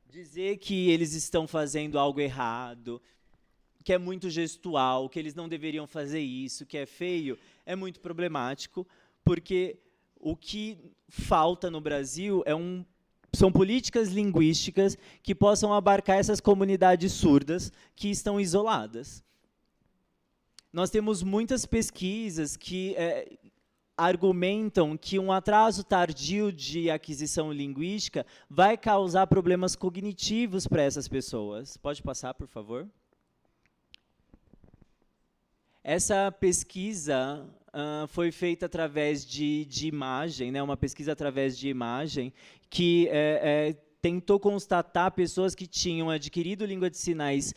Dizer que eles estão fazendo algo errado, que é muito gestual, que eles não deveriam fazer isso, que é feio, é muito problemático, porque o que falta no Brasil são políticas linguísticas que possam abarcar essas comunidades surdas que estão isoladas. Nós temos muitas pesquisas que argumentam que um atraso tardio de aquisição linguística vai causar problemas cognitivos para essas pessoas. Pode passar, por favor? Essa pesquisa foi feita através de imagem, né, uma pesquisa através de imagem, que tentou constatar pessoas que tinham adquirido língua de sinais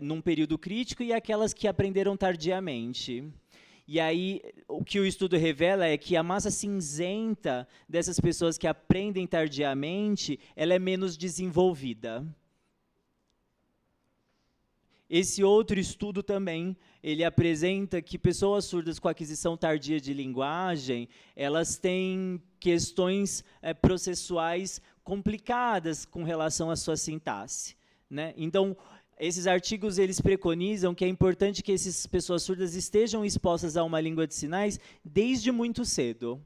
num período crítico e aquelas que aprenderam tardiamente. E aí, o que o estudo revela é que a massa cinzenta dessas pessoas que aprendem tardiamente, ela é menos desenvolvida. Esse outro estudo também, ele apresenta que pessoas surdas com aquisição tardia de linguagem, elas têm questões processuais complicadas com relação à sua sintaxe, né? Então, esses artigos eles preconizam que é importante que essas pessoas surdas estejam expostas a uma língua de sinais desde muito cedo.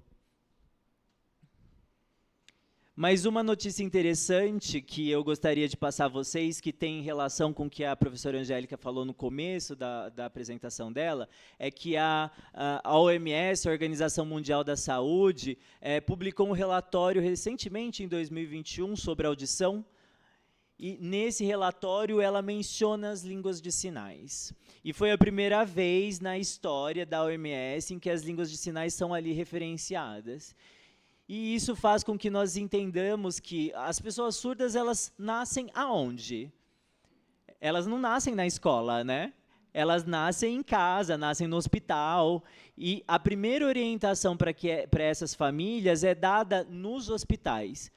Mas uma notícia interessante que eu gostaria de passar a vocês, que tem relação com o que a professora Angélica falou no começo da apresentação dela, é que a OMS, a Organização Mundial da Saúde, publicou um relatório recentemente, em 2021, sobre audição. E nesse relatório ela menciona as línguas de sinais. E foi a primeira vez na história da OMS em que as línguas de sinais são ali referenciadas. E isso faz com que nós entendamos que as pessoas surdas, elas nascem aonde? Elas não nascem na escola, né? Elas nascem em casa, nascem no hospital. E a primeira orientação para essas famílias é dada nos hospitais.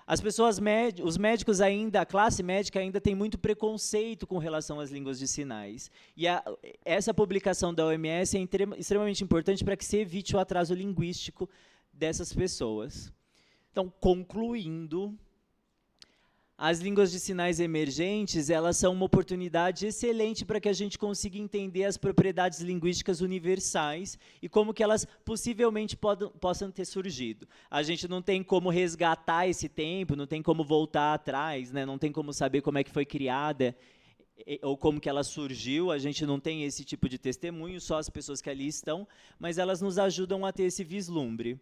As pessoas, os médicos ainda, a classe médica ainda tem muito preconceito com relação às línguas de sinais. E essa publicação da OMS é extremamente importante para que se evite o atraso linguístico dessas pessoas. Então, concluindo, as línguas de sinais emergentes, elas são uma oportunidade excelente para que a gente consiga entender as propriedades linguísticas universais e como que elas possivelmente possam ter surgido. A gente não tem como resgatar esse tempo, não tem como voltar atrás, né? Não tem como saber como é que foi criada ou como que ela surgiu, a gente não tem esse tipo de testemunho, só as pessoas que ali estão, mas elas nos ajudam a ter esse vislumbre.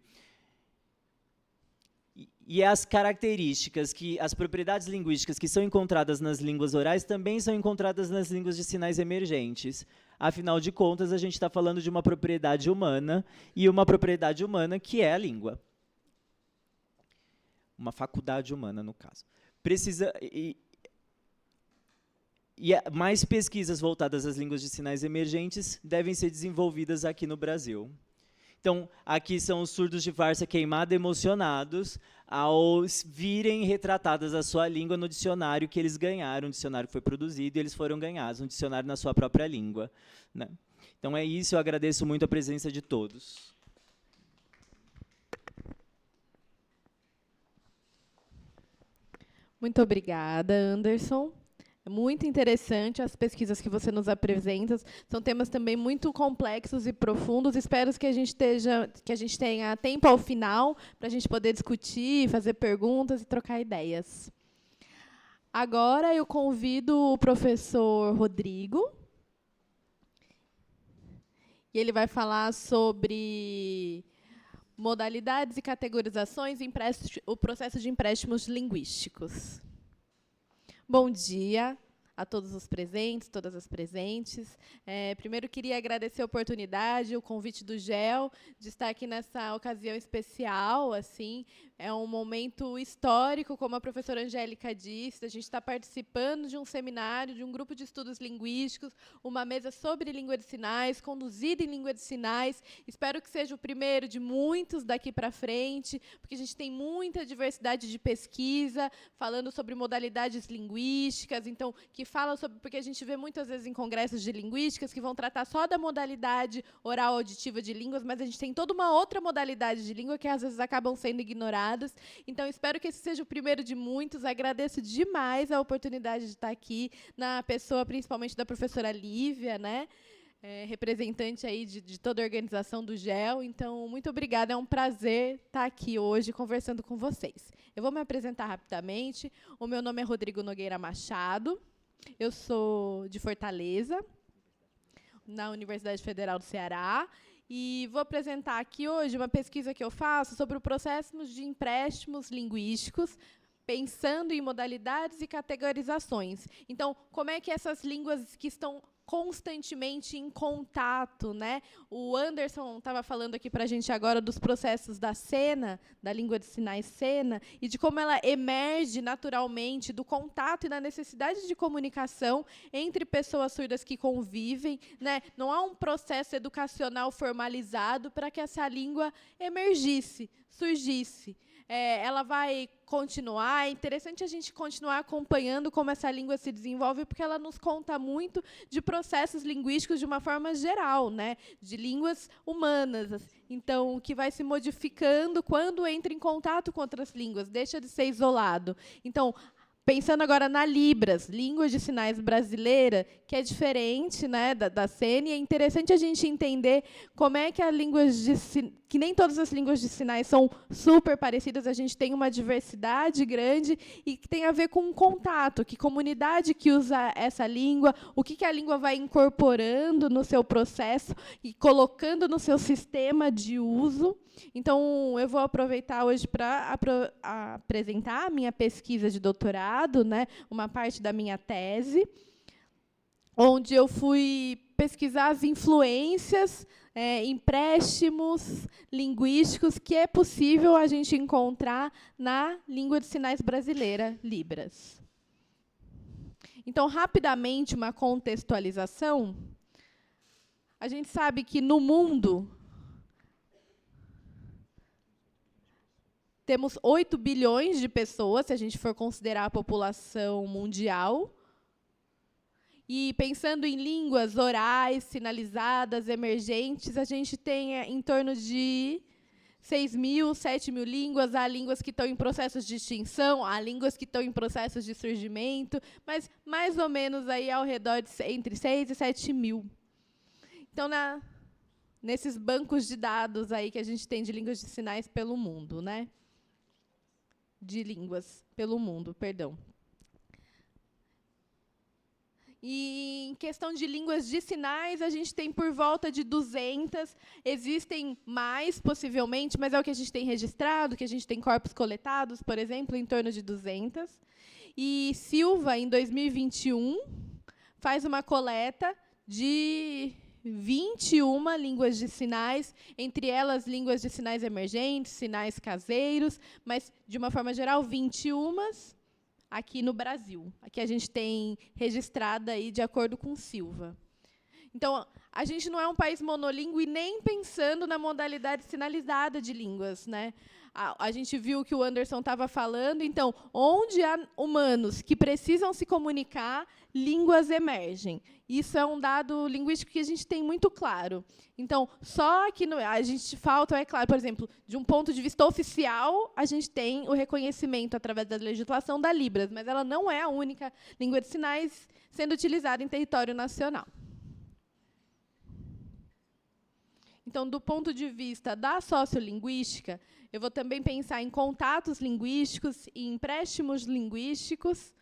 E as características, as propriedades linguísticas que são encontradas nas línguas orais também são encontradas nas línguas de sinais emergentes. Afinal de contas, a gente está falando de uma propriedade humana, e uma propriedade humana que é a língua. Uma faculdade humana, no caso. Mais pesquisas voltadas às línguas de sinais emergentes devem ser desenvolvidas aqui no Brasil. Então, aqui são os surdos de farsa queimada emocionados ao virem retratadas a sua língua no dicionário que eles ganharam, um dicionário que foi produzido e eles foram ganhados, um dicionário na sua própria língua, né? Então é isso, eu agradeço muito a presença de todos. Muito obrigada, Anderson. É muito interessante as pesquisas que você nos apresenta. São temas também muito complexos e profundos. Espero que a gente tenha tempo ao final para a gente poder discutir, fazer perguntas e trocar ideias. Agora eu convido o professor Rodrigo. E ele vai falar sobre modalidades e categorizações, o processo de empréstimos linguísticos. Bom dia a todos os presentes, todas as presentes. Primeiro, queria agradecer a oportunidade, o convite do GEL, de estar aqui nessa ocasião especial. Assim, é um momento histórico, como a professora Angélica disse, a gente está participando de um seminário, de um grupo de estudos linguísticos, uma mesa sobre língua de sinais, conduzida em língua de sinais. Espero que seja o primeiro de muitos daqui para frente, porque a gente tem muita diversidade de pesquisa, falando sobre modalidades linguísticas, então, que falam sobre, porque a gente vê muitas vezes em congressos de linguísticas que vão tratar só da modalidade oral auditiva de línguas, mas a gente tem toda uma outra modalidade de língua que às vezes acabam sendo ignoradas. Então, espero que esse seja o primeiro de muitos. Agradeço demais a oportunidade de estar aqui, na pessoa principalmente da professora Lívia, né? Representante aí de toda a organização do GEL. Então, muito obrigada. É um prazer estar aqui hoje conversando com vocês. Eu vou me apresentar rapidamente. O meu nome é Rodrigo Nogueira Machado. Eu sou de Fortaleza, na Universidade Federal do Ceará, e vou apresentar aqui hoje uma pesquisa que eu faço sobre o processo de empréstimos linguísticos, pensando em modalidades e categorizações. Então, como é que essas línguas que estão constantemente em contato, né? O Anderson estava falando aqui para a gente agora dos processos da cena, da língua de sinais cena, e de como ela emerge naturalmente do contato e da necessidade de comunicação entre pessoas surdas que convivem, né? Não há um processo educacional formalizado para que essa língua emergisse, surgisse. Ela vai continuar. É interessante a gente continuar acompanhando como essa língua se desenvolve, porque ela nos conta muito de processos linguísticos de uma forma geral, né? De línguas humanas. Então, que vai se modificando quando entra em contato com outras línguas, deixa de ser isolado. Então, pensando agora na Libras, língua de sinais brasileira, que é diferente, né, da CN, é interessante a gente entender como é que que nem todas as línguas de sinais são super parecidas, a gente tem uma diversidade grande e que tem a ver com o contato, que comunidade que usa essa língua, o que a língua vai incorporando no seu processo e colocando no seu sistema de uso. Então, eu vou aproveitar hoje para apresentar a minha pesquisa de doutorado, né, uma parte da minha tese, onde eu fui pesquisar as influências, empréstimos linguísticos que é possível a gente encontrar na língua de sinais brasileira, Libras. Então, rapidamente, uma contextualização. A gente sabe que, no mundo, temos 8 bilhões de pessoas, se a gente for considerar a população mundial. E, pensando em línguas orais, sinalizadas, emergentes, a gente tem em torno de 6.000, 7.000 línguas. Há línguas que estão em processos de extinção, há línguas que estão em processos de surgimento, mas mais ou menos aí ao redor de entre 6 e 7.000. Então, nesses bancos de dados aí que a gente tem de línguas de sinais pelo mundo, né? De línguas pelo mundo, perdão. E em questão de línguas de sinais, a gente tem por volta de 200. Existem mais, possivelmente, mas é o que a gente tem registrado, que a gente tem corpos coletados, por exemplo, em torno de 200. E Silva, em 2021, faz uma coleta de 21 línguas de sinais, entre elas línguas de sinais emergentes, sinais caseiros, mas, de uma forma geral, 21 aqui no Brasil. Aqui a gente tem registrada aí de acordo com Silva. Então, a gente não é um país monolíngue nem pensando na modalidade sinalizada de línguas, né? A gente viu que o Anderson estava falando, então, onde há humanos que precisam se comunicar, línguas emergem. Isso é um dado linguístico que a gente tem muito claro. Então, só que a gente falta, é claro, por exemplo, de um ponto de vista oficial, a gente tem o reconhecimento, através da legislação, da Libras, mas ela não é a única língua de sinais sendo utilizada em território nacional. Então, do ponto de vista da sociolinguística, eu vou também pensar em contatos linguísticos e empréstimos linguísticos,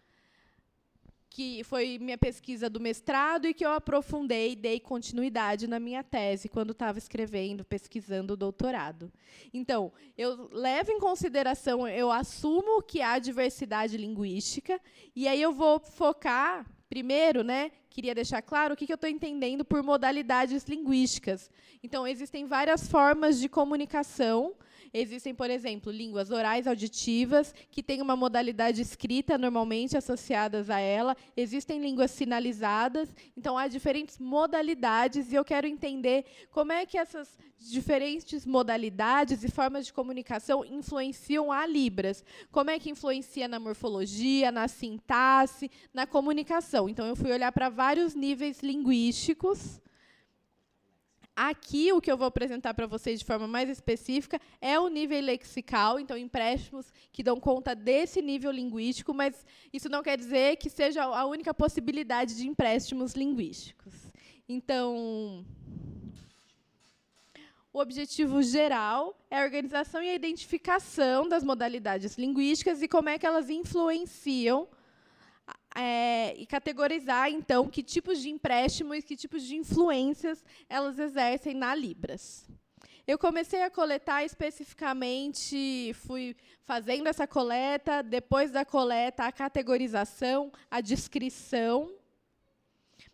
que foi minha pesquisa do mestrado e que eu aprofundei e dei continuidade na minha tese, quando estava escrevendo, pesquisando o doutorado. Então, eu levo em consideração, eu assumo que há diversidade linguística, e aí eu vou focar, primeiro, né, queria deixar claro o que eu estou entendendo por modalidades linguísticas. Então, existem várias formas de comunicação. Existem, por exemplo, línguas orais auditivas, que têm uma modalidade escrita, normalmente, associadas a ela. Existem línguas sinalizadas. Então, há diferentes modalidades, e eu quero entender como é que essas diferentes modalidades e formas de comunicação influenciam a Libras. Como é que influencia na morfologia, na sintaxe, na comunicação. Então, eu fui olhar para vários níveis linguísticos. Aqui, o que eu vou apresentar para vocês de forma mais específica é o nível lexical, então, empréstimos que dão conta desse nível linguístico, mas isso não quer dizer que seja a única possibilidade de empréstimos linguísticos. Então, o objetivo geral é a organização e a identificação das modalidades linguísticas e como é que elas influenciam e categorizar, então, que tipos de empréstimo e que tipos de influências elas exercem na Libras. Eu comecei a coletar especificamente, fui fazendo essa coleta, depois da coleta, a categorização, a descrição.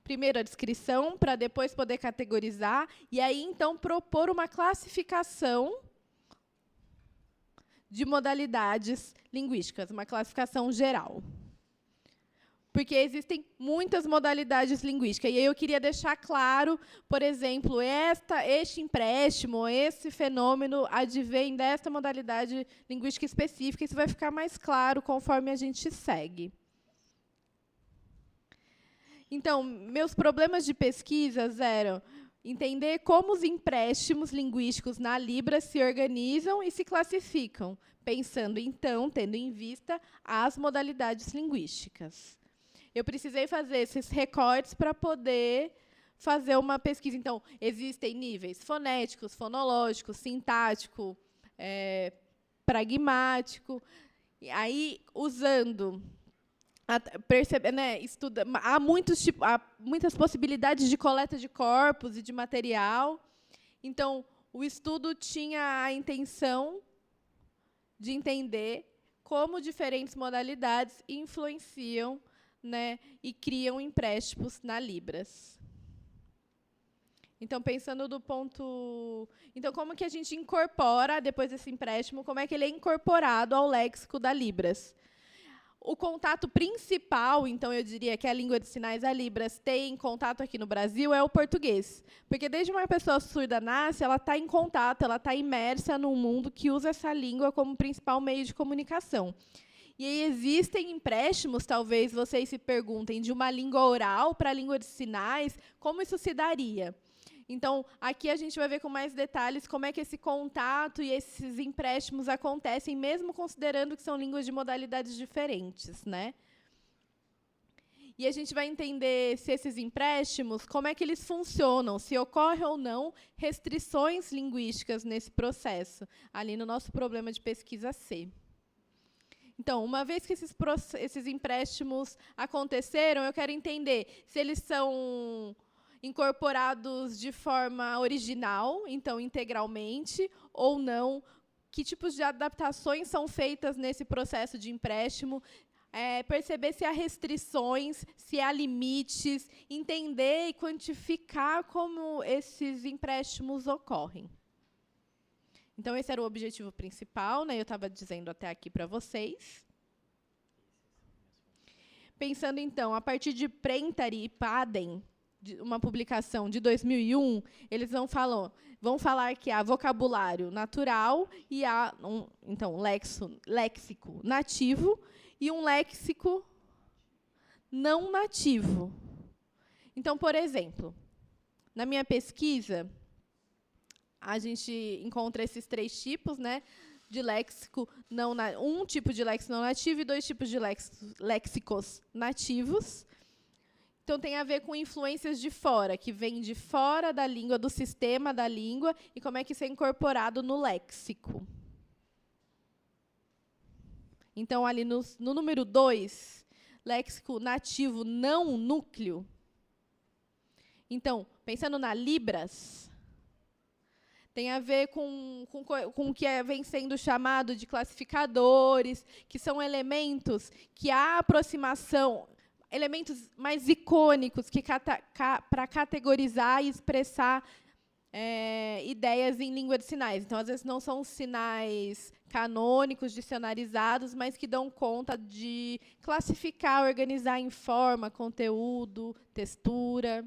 Primeiro a descrição, para depois poder categorizar, e aí, então, propor uma classificação de modalidades linguísticas, uma classificação geral. Porque existem muitas modalidades linguísticas. E aí eu queria deixar claro, por exemplo, este empréstimo, esse fenômeno advém desta modalidade linguística específica. Isso vai ficar mais claro conforme a gente segue. Então, meus problemas de pesquisas eram entender como os empréstimos linguísticos na Libras se organizam e se classificam, pensando, então, tendo em vista as modalidades linguísticas. Eu precisei fazer esses recortes para poder fazer uma pesquisa. Então, existem níveis fonéticos, fonológicos, sintático, pragmático. E aí, usando, há muitas possibilidades de coleta de corpos e de material. Então, o estudo tinha a intenção de entender como diferentes modalidades influenciam, né, e criam empréstimos na Libras. Então, pensando do ponto... Então, como que a gente incorpora, depois desse empréstimo, como é que ele é incorporado ao léxico da Libras? O contato principal, então, eu diria que a língua de sinais, a Libras, tem contato aqui no Brasil, é o português. Porque, desde uma pessoa surda nasce, ela está em contato, ela está imersa num mundo que usa essa língua como principal meio de comunicação. E aí existem empréstimos, talvez vocês se perguntem, de uma língua oral para a língua de sinais, como isso se daria? Então, aqui a gente vai ver com mais detalhes como é que esse contato e esses empréstimos acontecem, mesmo considerando que são línguas de modalidades diferentes, né? E a gente vai entender se esses empréstimos, como é que eles funcionam, se ocorre ou não restrições linguísticas nesse processo, ali no nosso problema de pesquisa C. Então, uma vez que esses empréstimos aconteceram, eu quero entender se eles são incorporados de forma original, então integralmente, ou não, que tipos de adaptações são feitas nesse processo de empréstimo, perceber se há restrições, se há limites, entender e quantificar como esses empréstimos ocorrem. Então, esse era o objetivo principal, né? Eu estava dizendo até aqui para vocês. Pensando, então, a partir de Prentari e Paden, uma publicação de 2001, eles vão falar que há vocabulário natural e há então, léxico nativo e um léxico não nativo. Então, por exemplo, na minha pesquisa, a gente encontra esses 3 tipos, né, de léxico um tipo de léxico não nativo e 2 tipos de léxicos nativos. Então, tem a ver com influências de fora, que vêm de fora da língua, do sistema da língua, e como é que isso é incorporado no léxico. Então, ali no número 2, léxico nativo não núcleo. Então, pensando na Libras, tem a ver com o que vem sendo chamado de classificadores, que são elementos que há aproximação, elementos mais icônicos que para categorizar e expressar ideias em língua de sinais. Então, às vezes, não são sinais canônicos, dicionarizados, mas que dão conta de classificar, organizar em forma, conteúdo, textura.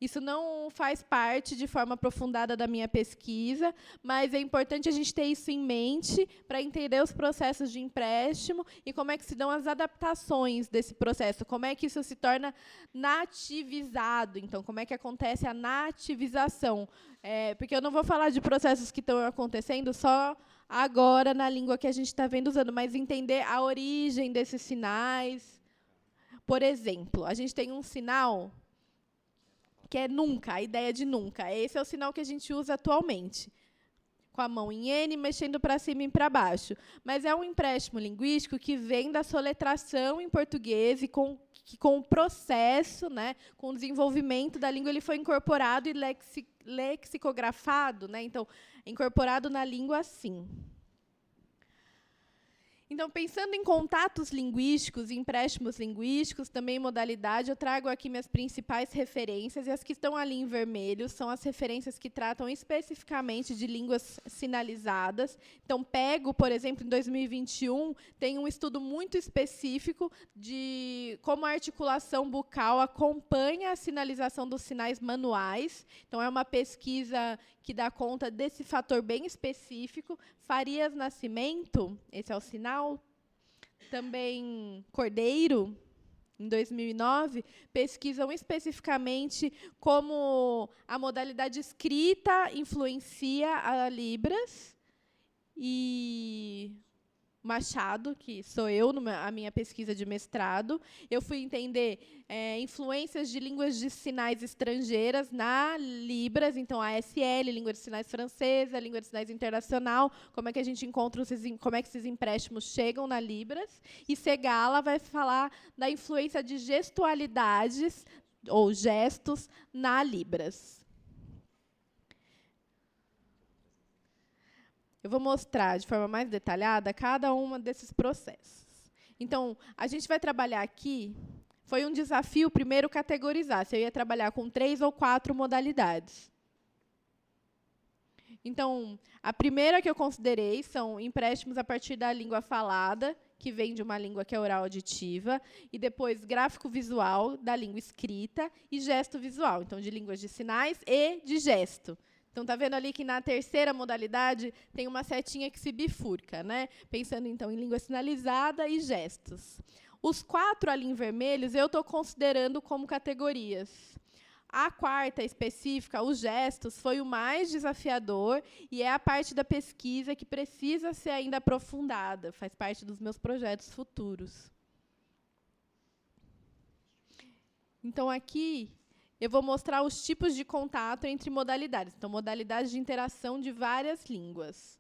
Isso não faz parte de forma aprofundada da minha pesquisa, mas é importante a gente ter isso em mente para entender os processos de empréstimo e como é que se dão as adaptações desse processo, como é que isso se torna nativizado. Então, como é que acontece a nativização? Porque eu não vou falar de processos que estão acontecendo só agora na língua que a gente está vendo usando, mas entender a origem desses sinais. Por exemplo, a gente tem um sinal que é nunca, a ideia de nunca. Esse é o sinal que a gente usa atualmente, com a mão em N, mexendo para cima e para baixo. Mas é um empréstimo linguístico que vem da soletração em português e com o processo, né, com o desenvolvimento da língua, ele foi incorporado e lexicografado, né, então, incorporado na língua assim. Então, pensando em contatos linguísticos, empréstimos linguísticos, também em modalidade, eu trago aqui minhas principais referências, e as que estão ali em vermelho são as referências que tratam especificamente de línguas sinalizadas. Então, pego, por exemplo, em 2021, tem um estudo muito específico de como a articulação bucal acompanha a sinalização dos sinais manuais. Então, é uma pesquisa que dá conta desse fator bem específico. Farias Nascimento, esse é o sinal, também Cordeiro, em 2009, pesquisam especificamente como a modalidade escrita influencia a Libras, e Machado, que sou eu, a minha pesquisa de mestrado, eu fui entender influências de línguas de sinais estrangeiras na Libras, então a ASL, língua de sinais francesa, língua de sinais internacional, como é que a gente encontra, como é que esses empréstimos chegam na Libras, e Segala vai falar da influência de gestualidades, ou gestos, na Libras. Eu vou mostrar de forma mais detalhada cada um desses processos. Então, a gente vai trabalhar aqui, foi um desafio primeiro categorizar, se eu ia trabalhar com 3 ou 4 modalidades. Então, a primeira que eu considerei são empréstimos a partir da língua falada, que vem de uma língua que é oral auditiva, e depois gráfico visual da língua escrita e gesto visual, então de línguas de sinais e de gesto. Então, está vendo ali que na terceira modalidade tem uma setinha que se bifurca, né? Pensando, então, em língua sinalizada e gestos. Os 4 ali em vermelhos eu estou considerando como categorias. A quarta específica, os gestos, foi o mais desafiador e é a parte da pesquisa que precisa ser ainda aprofundada, faz parte dos meus projetos futuros. Então, aqui eu vou mostrar os tipos de contato entre modalidades. Então, modalidades de interação de várias línguas.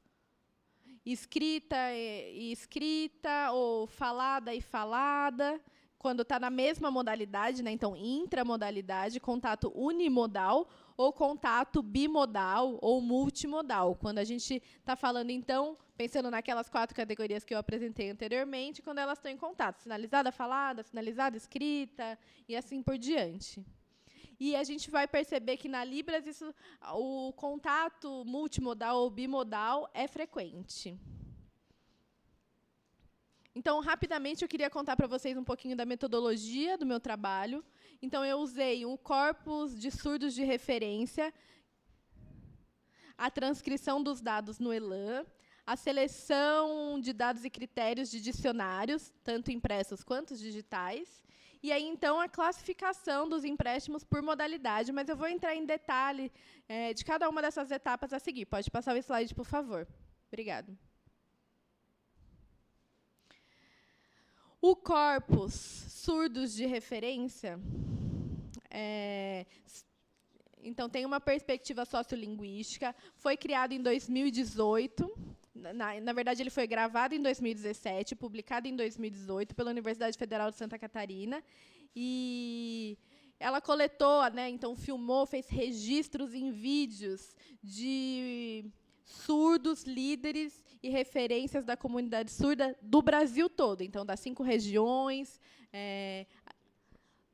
escrita e escrita, ou falada e falada, quando está na mesma modalidade, né? Então, intramodalidade, contato unimodal, ou contato bimodal ou multimodal. Quando a gente está falando, então, pensando naquelas 4 categorias que eu apresentei anteriormente, quando elas estão em contato, sinalizada, falada, sinalizada, escrita, e assim por diante. E a gente vai perceber que na Libras o contato multimodal ou bimodal é frequente. Então, rapidamente, eu queria contar para vocês um pouquinho da metodologia do meu trabalho. Então, eu usei um corpus de surdos de referência, a transcrição dos dados no ELAN, a seleção de dados e critérios de dicionários, tanto impressos quanto digitais, e aí, então, a classificação dos empréstimos por modalidade, mas eu vou entrar em detalhe de cada uma dessas etapas a seguir. Pode passar o slide, por favor. Obrigada. O corpus surdos de referência, então, tem uma perspectiva sociolinguística, foi criado em 2018, na verdade, ele foi gravado em 2017, publicado em 2018 pela Universidade Federal de Santa Catarina, e ela coletou, né, então filmou, fez registros em vídeos de surdos, líderes e referências da comunidade surda do Brasil todo, então, das 5 regiões.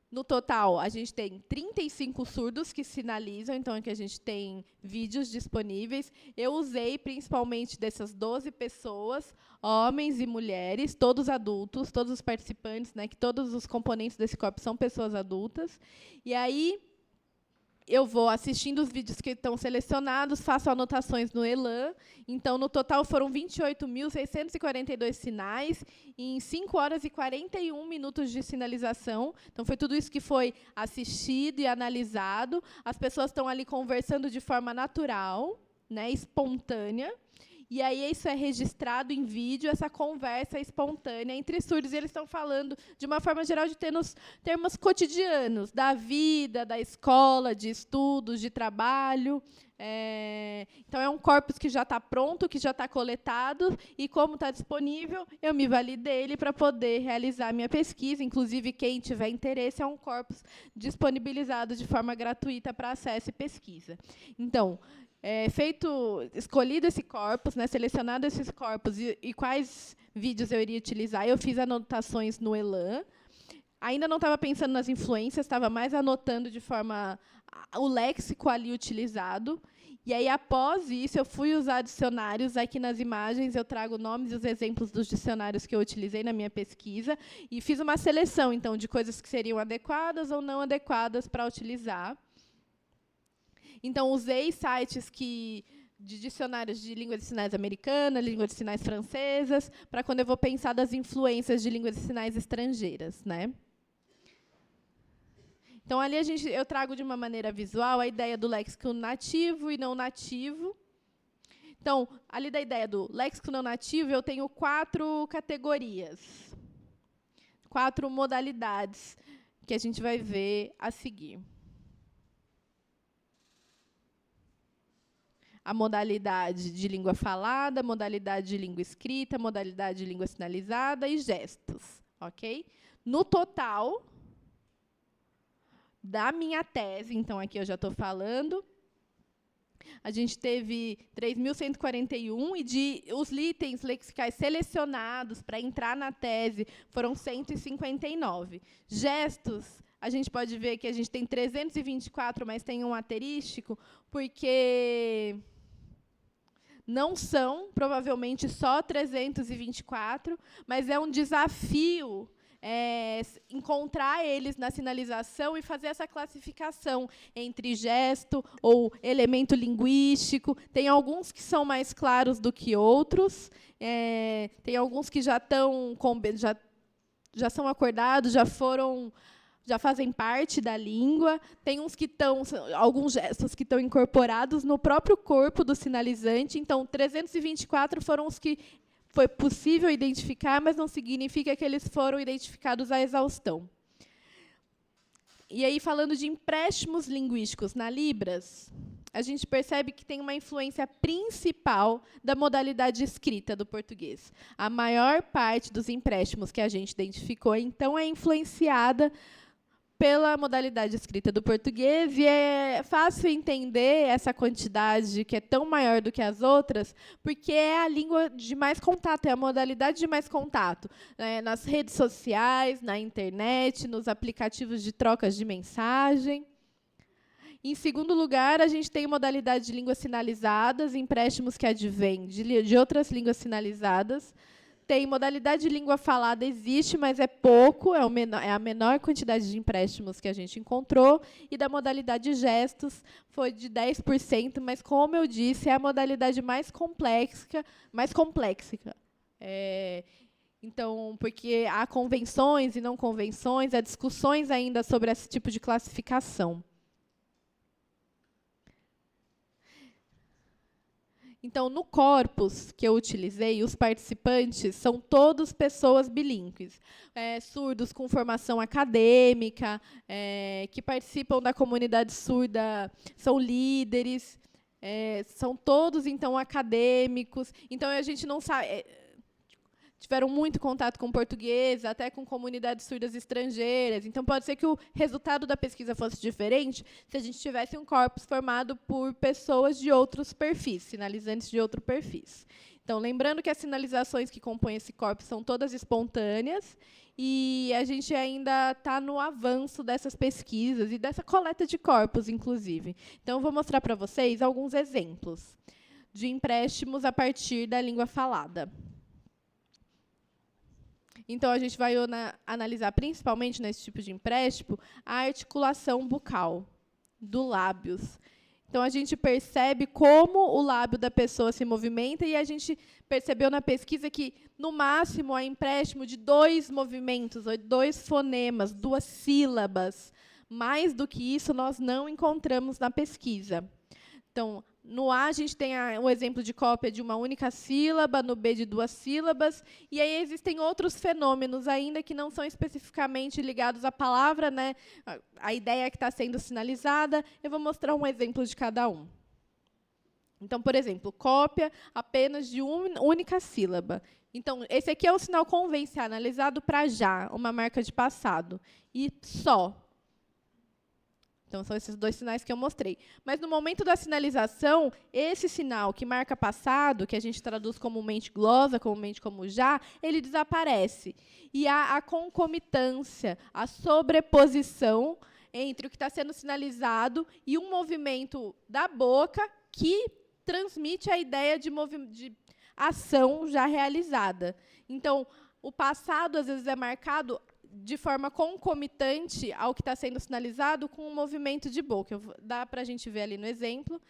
No total, a gente tem 35 surdos que sinalizam, então, que a gente tem vídeos disponíveis. Eu usei, principalmente, dessas 12 pessoas, homens e mulheres, todos adultos, todos os participantes, né, que todos os componentes desse corpo são pessoas adultas. E aí, eu vou assistindo os vídeos que estão selecionados, faço anotações no ELAN. Então, no total, foram 28.642 sinais, em 5 horas e 41 minutos de sinalização. Então, foi tudo isso que foi assistido e analisado. As pessoas estão ali conversando de forma natural, né, espontânea. E aí isso é registrado em vídeo, essa conversa espontânea entre surdos. E eles estão falando, de uma forma geral, de termos cotidianos, da vida, da escola, de estudos, de trabalho. Então, é um corpus que já está pronto, que já está coletado, e como está disponível, eu me vali dele para poder realizar a minha pesquisa. Inclusive, quem tiver interesse, é um corpus disponibilizado de forma gratuita para acesso e pesquisa. Então, escolhido esse corpus, né, selecionado esses corpos e quais vídeos eu iria utilizar, eu fiz anotações no ELAN. Ainda não estava pensando nas influências, estava mais anotando de forma o léxico ali utilizado. E aí, após isso, eu fui usar dicionários. Aqui nas imagens eu trago nomes e os exemplos dos dicionários que eu utilizei na minha pesquisa e fiz uma seleção, então, de coisas que seriam adequadas ou não adequadas para utilizar. Então, usei sites de dicionários de língua de sinais americana, língua de sinais francesas, para quando eu vou pensar das influências de línguas de sinais estrangeiras, né? Então, ali eu trago de uma maneira visual a ideia do léxico nativo e não nativo. Então, ali da ideia do léxico não nativo, eu tenho 4 categorias, 4 modalidades que a gente vai ver a seguir. A modalidade de língua falada, modalidade de língua escrita, modalidade de língua sinalizada e gestos. Ok? No total da minha tese, então, aqui eu já estou falando, a gente teve 3.141, e os itens lexicais selecionados para entrar na tese foram 159. Gestos, a gente pode ver que a gente tem 324, mas tem um asterístico, porque não são, provavelmente, só 324, mas é um desafio encontrar eles na sinalização e fazer essa classificação entre gesto ou elemento linguístico. Tem alguns que são mais claros do que outros, tem alguns que já são acordados, já fazem parte da língua. Tem alguns gestos que estão incorporados no próprio corpo do sinalizante. Então, 324 foram os que foi possível identificar, mas não significa que eles foram identificados à exaustão. E aí, falando de empréstimos linguísticos na Libras, a gente percebe que tem uma influência principal da modalidade escrita do português. A maior parte dos empréstimos que a gente identificou, então, é influenciada pela modalidade escrita do português, e é fácil entender essa quantidade, que é tão maior do que as outras, porque é a língua de mais contato, é a modalidade de mais contato, né, nas redes sociais, na internet, nos aplicativos de trocas de mensagem. Em segundo lugar, a gente tem modalidade de línguas sinalizadas, empréstimos que advêm de outras línguas sinalizadas. Tem modalidade de língua falada, existe, mas é pouco, é a menor quantidade de empréstimos que a gente encontrou. E da modalidade de gestos foi de 10%, mas, como eu disse, é a modalidade mais complexa. Então, porque há convenções e não convenções, há discussões ainda sobre esse tipo de classificação. Então, no corpus que eu utilizei, os participantes são todos pessoas bilíngues, surdos com formação acadêmica, que participam da comunidade surda, são líderes, são todos, então, acadêmicos. Então, a gente não sabe... tiveram muito contato com português, até com comunidades surdas estrangeiras. Então, pode ser que o resultado da pesquisa fosse diferente se a gente tivesse um corpus formado por pessoas de outros perfis, sinalizantes de outros perfis. Então, lembrando que as sinalizações que compõem esse corpus são todas espontâneas, e a gente ainda está no avanço dessas pesquisas e dessa coleta de corpos, inclusive. Então, eu vou mostrar para vocês alguns exemplos de empréstimos a partir da língua falada. Então, a gente vai analisar, principalmente nesse tipo de empréstimo, a articulação bucal do lábios. Então, a gente percebe como o lábio da pessoa se movimenta, e a gente percebeu na pesquisa que, no máximo, há empréstimo de 2 movimentos, ou 2 fonemas, 2 sílabas. Mais do que isso, nós não encontramos na pesquisa. Então, no A, a gente tem o exemplo de cópia de uma única sílaba, no B, de 2 sílabas, e aí existem outros fenômenos ainda que não são especificamente ligados à palavra, né, a ideia que está sendo sinalizada. Eu vou mostrar um exemplo de cada um. Então, por exemplo, cópia apenas de uma única sílaba. Então, esse aqui é o sinal convencional, analisado para já, uma marca de passado, e só. Então, são esses 2 sinais que eu mostrei. Mas, no momento da sinalização, esse sinal que marca passado, que a gente traduz comumente glosa, comumente como já, ele desaparece. E há a concomitância, a sobreposição entre o que está sendo sinalizado e um movimento da boca que transmite a ideia de ação já realizada. Então, o passado, às vezes, é marcado de forma concomitante ao que está sendo sinalizado com um movimento de boca. Dá para a gente ver ali no exemplo.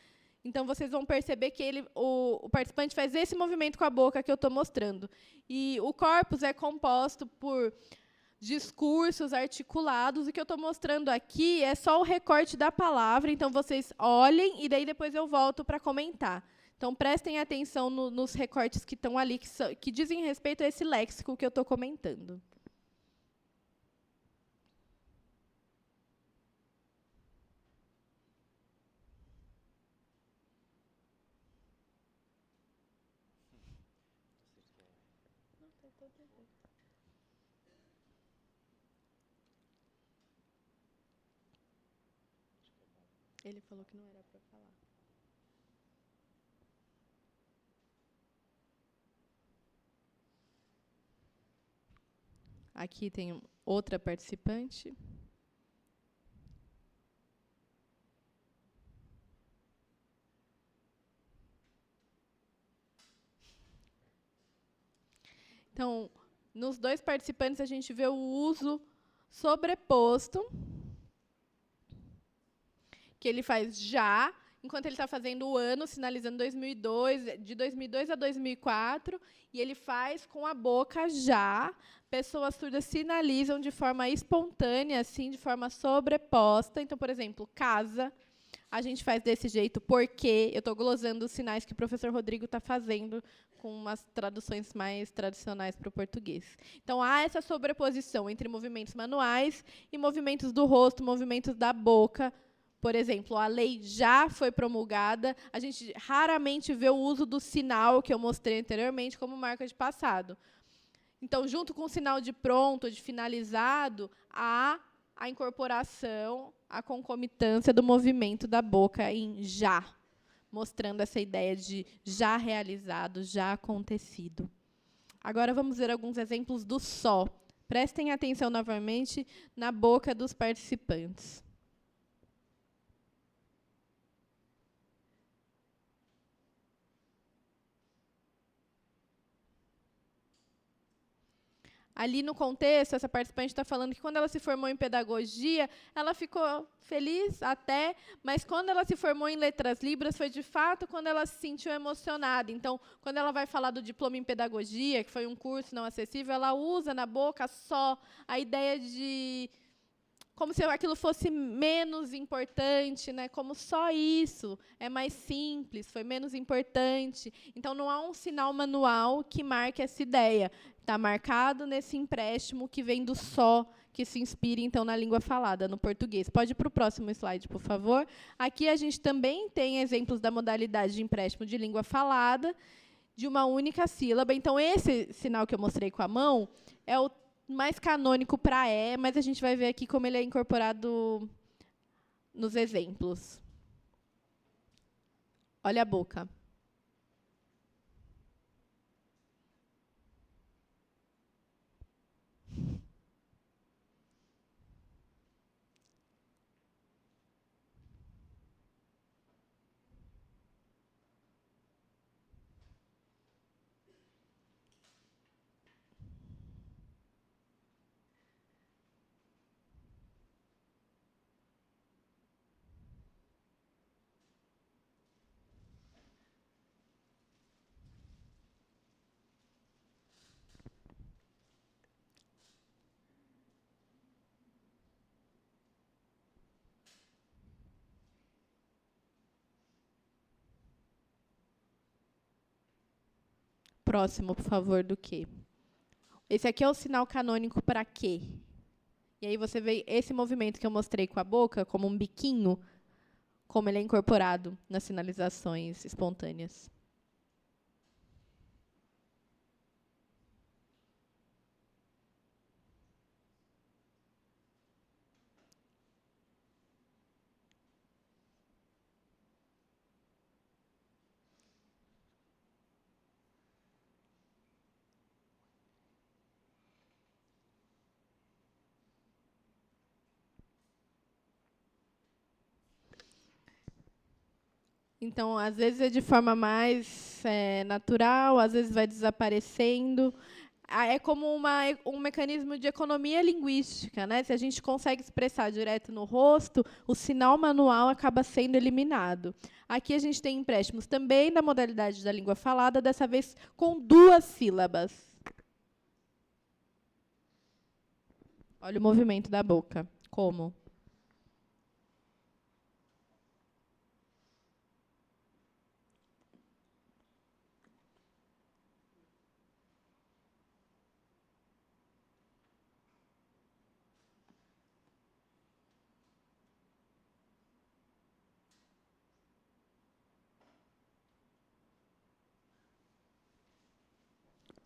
Então, vocês vão perceber que o participante faz esse movimento com a boca que eu estou mostrando. E o corpus é composto por discursos articulados. O que eu estou mostrando aqui é só o recorte da palavra. Então, vocês olhem, e daí depois eu volto para comentar. Então, prestem atenção nos recortes que estão ali, que dizem respeito a esse léxico que eu estou comentando. Ele falou que não era para falar. Aqui tem outra participante. Então, nos 2 participantes, a gente vê o uso sobreposto, que ele faz já, enquanto ele está fazendo o ano, sinalizando 2002, de 2002 a 2004, e ele faz com a boca já. Pessoas surdas sinalizam de forma espontânea, assim, de forma sobreposta. Então, por exemplo, casa, a gente faz desse jeito, porque eu estou glosando os sinais que o professor Rodrigo está fazendo com umas traduções mais tradicionais para o português. Então, há essa sobreposição entre movimentos manuais e movimentos do rosto, movimentos da boca, Por exemplo, a lei já foi promulgada, a gente raramente vê o uso do sinal que eu mostrei anteriormente como marca de passado. Então, junto com o sinal de pronto, de finalizado, há a incorporação, a concomitância do movimento da boca em já, mostrando essa ideia de já realizado, já acontecido. Agora, vamos ver alguns exemplos do só. Prestem atenção novamente na boca dos participantes. Ali no contexto, essa participante está falando que quando ela se formou em pedagogia, ela ficou feliz até, mas quando ela se formou em letras libras, foi de fato quando ela se sentiu emocionada. Então, quando ela vai falar do diploma em pedagogia, que foi um curso não acessível, ela usa na boca só a ideia de como se aquilo fosse menos importante, né? Como só isso é mais simples, foi menos importante. Então, não há um sinal manual que marque essa ideia. Está marcado nesse empréstimo que vem do só, que se inspira, então, na língua falada, no português. Pode ir para o próximo slide, por favor. Aqui a gente também tem exemplos da modalidade de empréstimo de língua falada, de uma única sílaba. Então, esse sinal que eu mostrei com a mão é o mais canônico para mas a gente vai ver aqui como ele é incorporado nos exemplos. Olha a boca. Próximo, por favor, do que? Esse aqui é o sinal canônico para quê? E aí você vê esse movimento que eu mostrei com a boca, como um biquinho, como ele é incorporado nas sinalizações espontâneas. Então, às vezes é de forma mais natural, às vezes vai desaparecendo. É como um mecanismo de economia linguística, né? Se a gente consegue expressar direto no rosto, o sinal manual acaba sendo eliminado. Aqui a gente tem empréstimos também da modalidade da língua falada, dessa vez com 2 sílabas. Olha o movimento da boca. Como?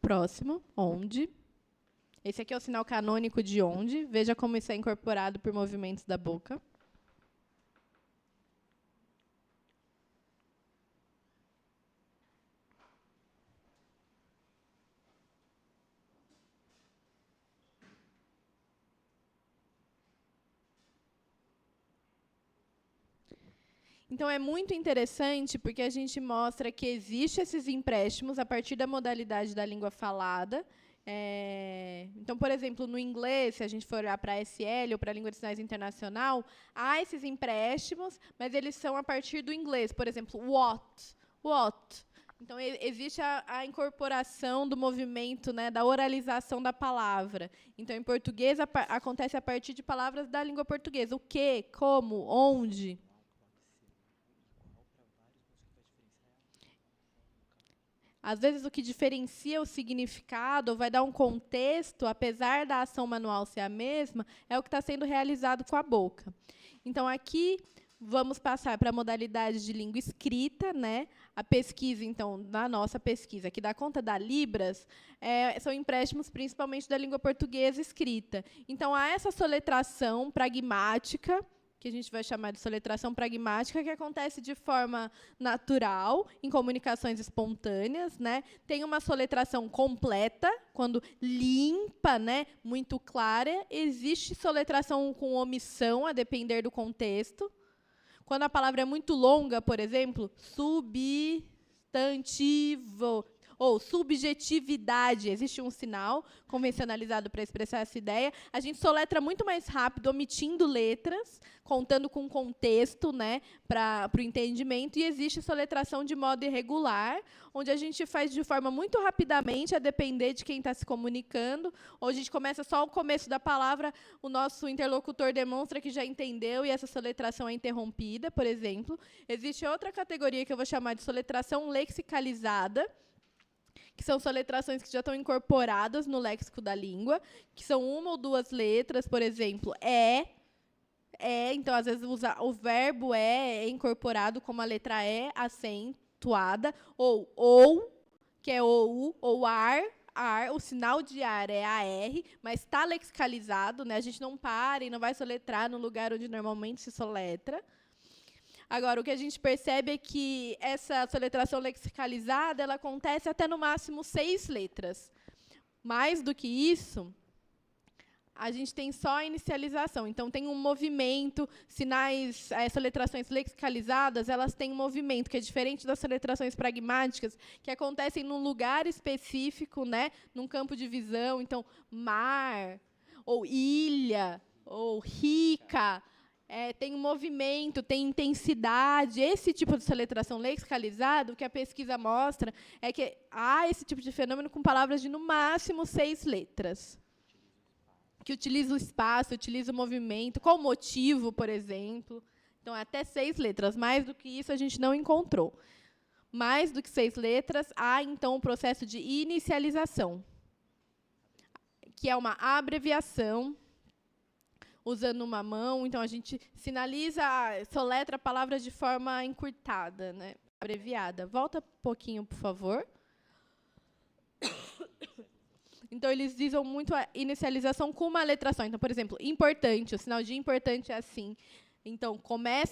Próximo, onde. Esse aqui é o sinal canônico de onde. Veja como isso é incorporado por movimentos da boca. Então, é muito interessante, porque a gente mostra que existem esses empréstimos a partir da modalidade da língua falada. Então, por exemplo, no inglês, se a gente for olhar para a SL ou para a língua de sinais internacional, há esses empréstimos, mas eles são a partir do inglês. Por exemplo, what. Então, existe a incorporação do movimento, né, da oralização da palavra. Então, em português, acontece a partir de palavras da língua portuguesa. O que, como, onde. Às vezes, o que diferencia o significado, ou vai dar um contexto, apesar da ação manual ser a mesma, é o que está sendo realizado com a boca. Então, aqui, Vamos passar para a modalidade de língua escrita, né? A pesquisa, então, na nossa pesquisa, que dá conta da Libras, são empréstimos principalmente da língua portuguesa escrita. Então, há essa soletração pragmática, que a gente vai chamar de soletração pragmática, que acontece de forma natural, em comunicações espontâneas, né? Tem uma soletração completa, quando limpa, né? Muito clara. Existe soletração com omissão, a depender do contexto. Quando a palavra é muito longa, por exemplo, substantivo ou subjetividade, existe um sinal convencionalizado para expressar essa ideia. A gente soletra muito mais rápido, omitindo letras, contando com contexto, né, para o entendimento, e existe soletração de modo irregular, onde a gente faz de forma muito rapidamente, a depender de quem está se comunicando, ou a gente começa só o começo da palavra, o nosso interlocutor demonstra que já entendeu, e essa soletração é interrompida, por exemplo. Existe outra categoria que eu vou chamar de soletração lexicalizada, que são soletrações que já estão incorporadas no léxico da língua, que são uma ou duas letras, por exemplo, então, às vezes, o verbo é incorporado como a letra E acentuada, ou, que é ou ar, o sinal de ar é AR, mas está lexicalizado, né? A gente não para e não vai soletrar no lugar onde normalmente se soletra. Agora, o que a gente percebe é que essa soletração lexicalizada ela acontece até, no máximo, 6 letras. Mais do que isso, a gente tem só a inicialização. Então, tem um movimento, sinais, soletrações lexicalizadas, elas têm um movimento, que é diferente das soletrações pragmáticas, que acontecem num lugar específico, né, num campo de visão. Então, mar, ou ilha, ou rica, tem um movimento, tem intensidade. Esse tipo de soletração lexicalizada, o que a pesquisa mostra é que há esse tipo de fenômeno com palavras de, no máximo, 6 letras. Que utiliza o espaço, utiliza o movimento, qual o motivo, por exemplo. Então, até 6 letras. Mais do que isso, a gente não encontrou. Mais do que 6 letras, há, então, o processo de inicialização, que é uma abreviação, usando uma mão. Então, a gente sinaliza, soletra palavras de forma encurtada, né, abreviada. Volta um pouquinho, por favor. Então, eles usam muito a inicialização com uma letra só. Então, por exemplo, importante, o sinal de importante é assim. Então,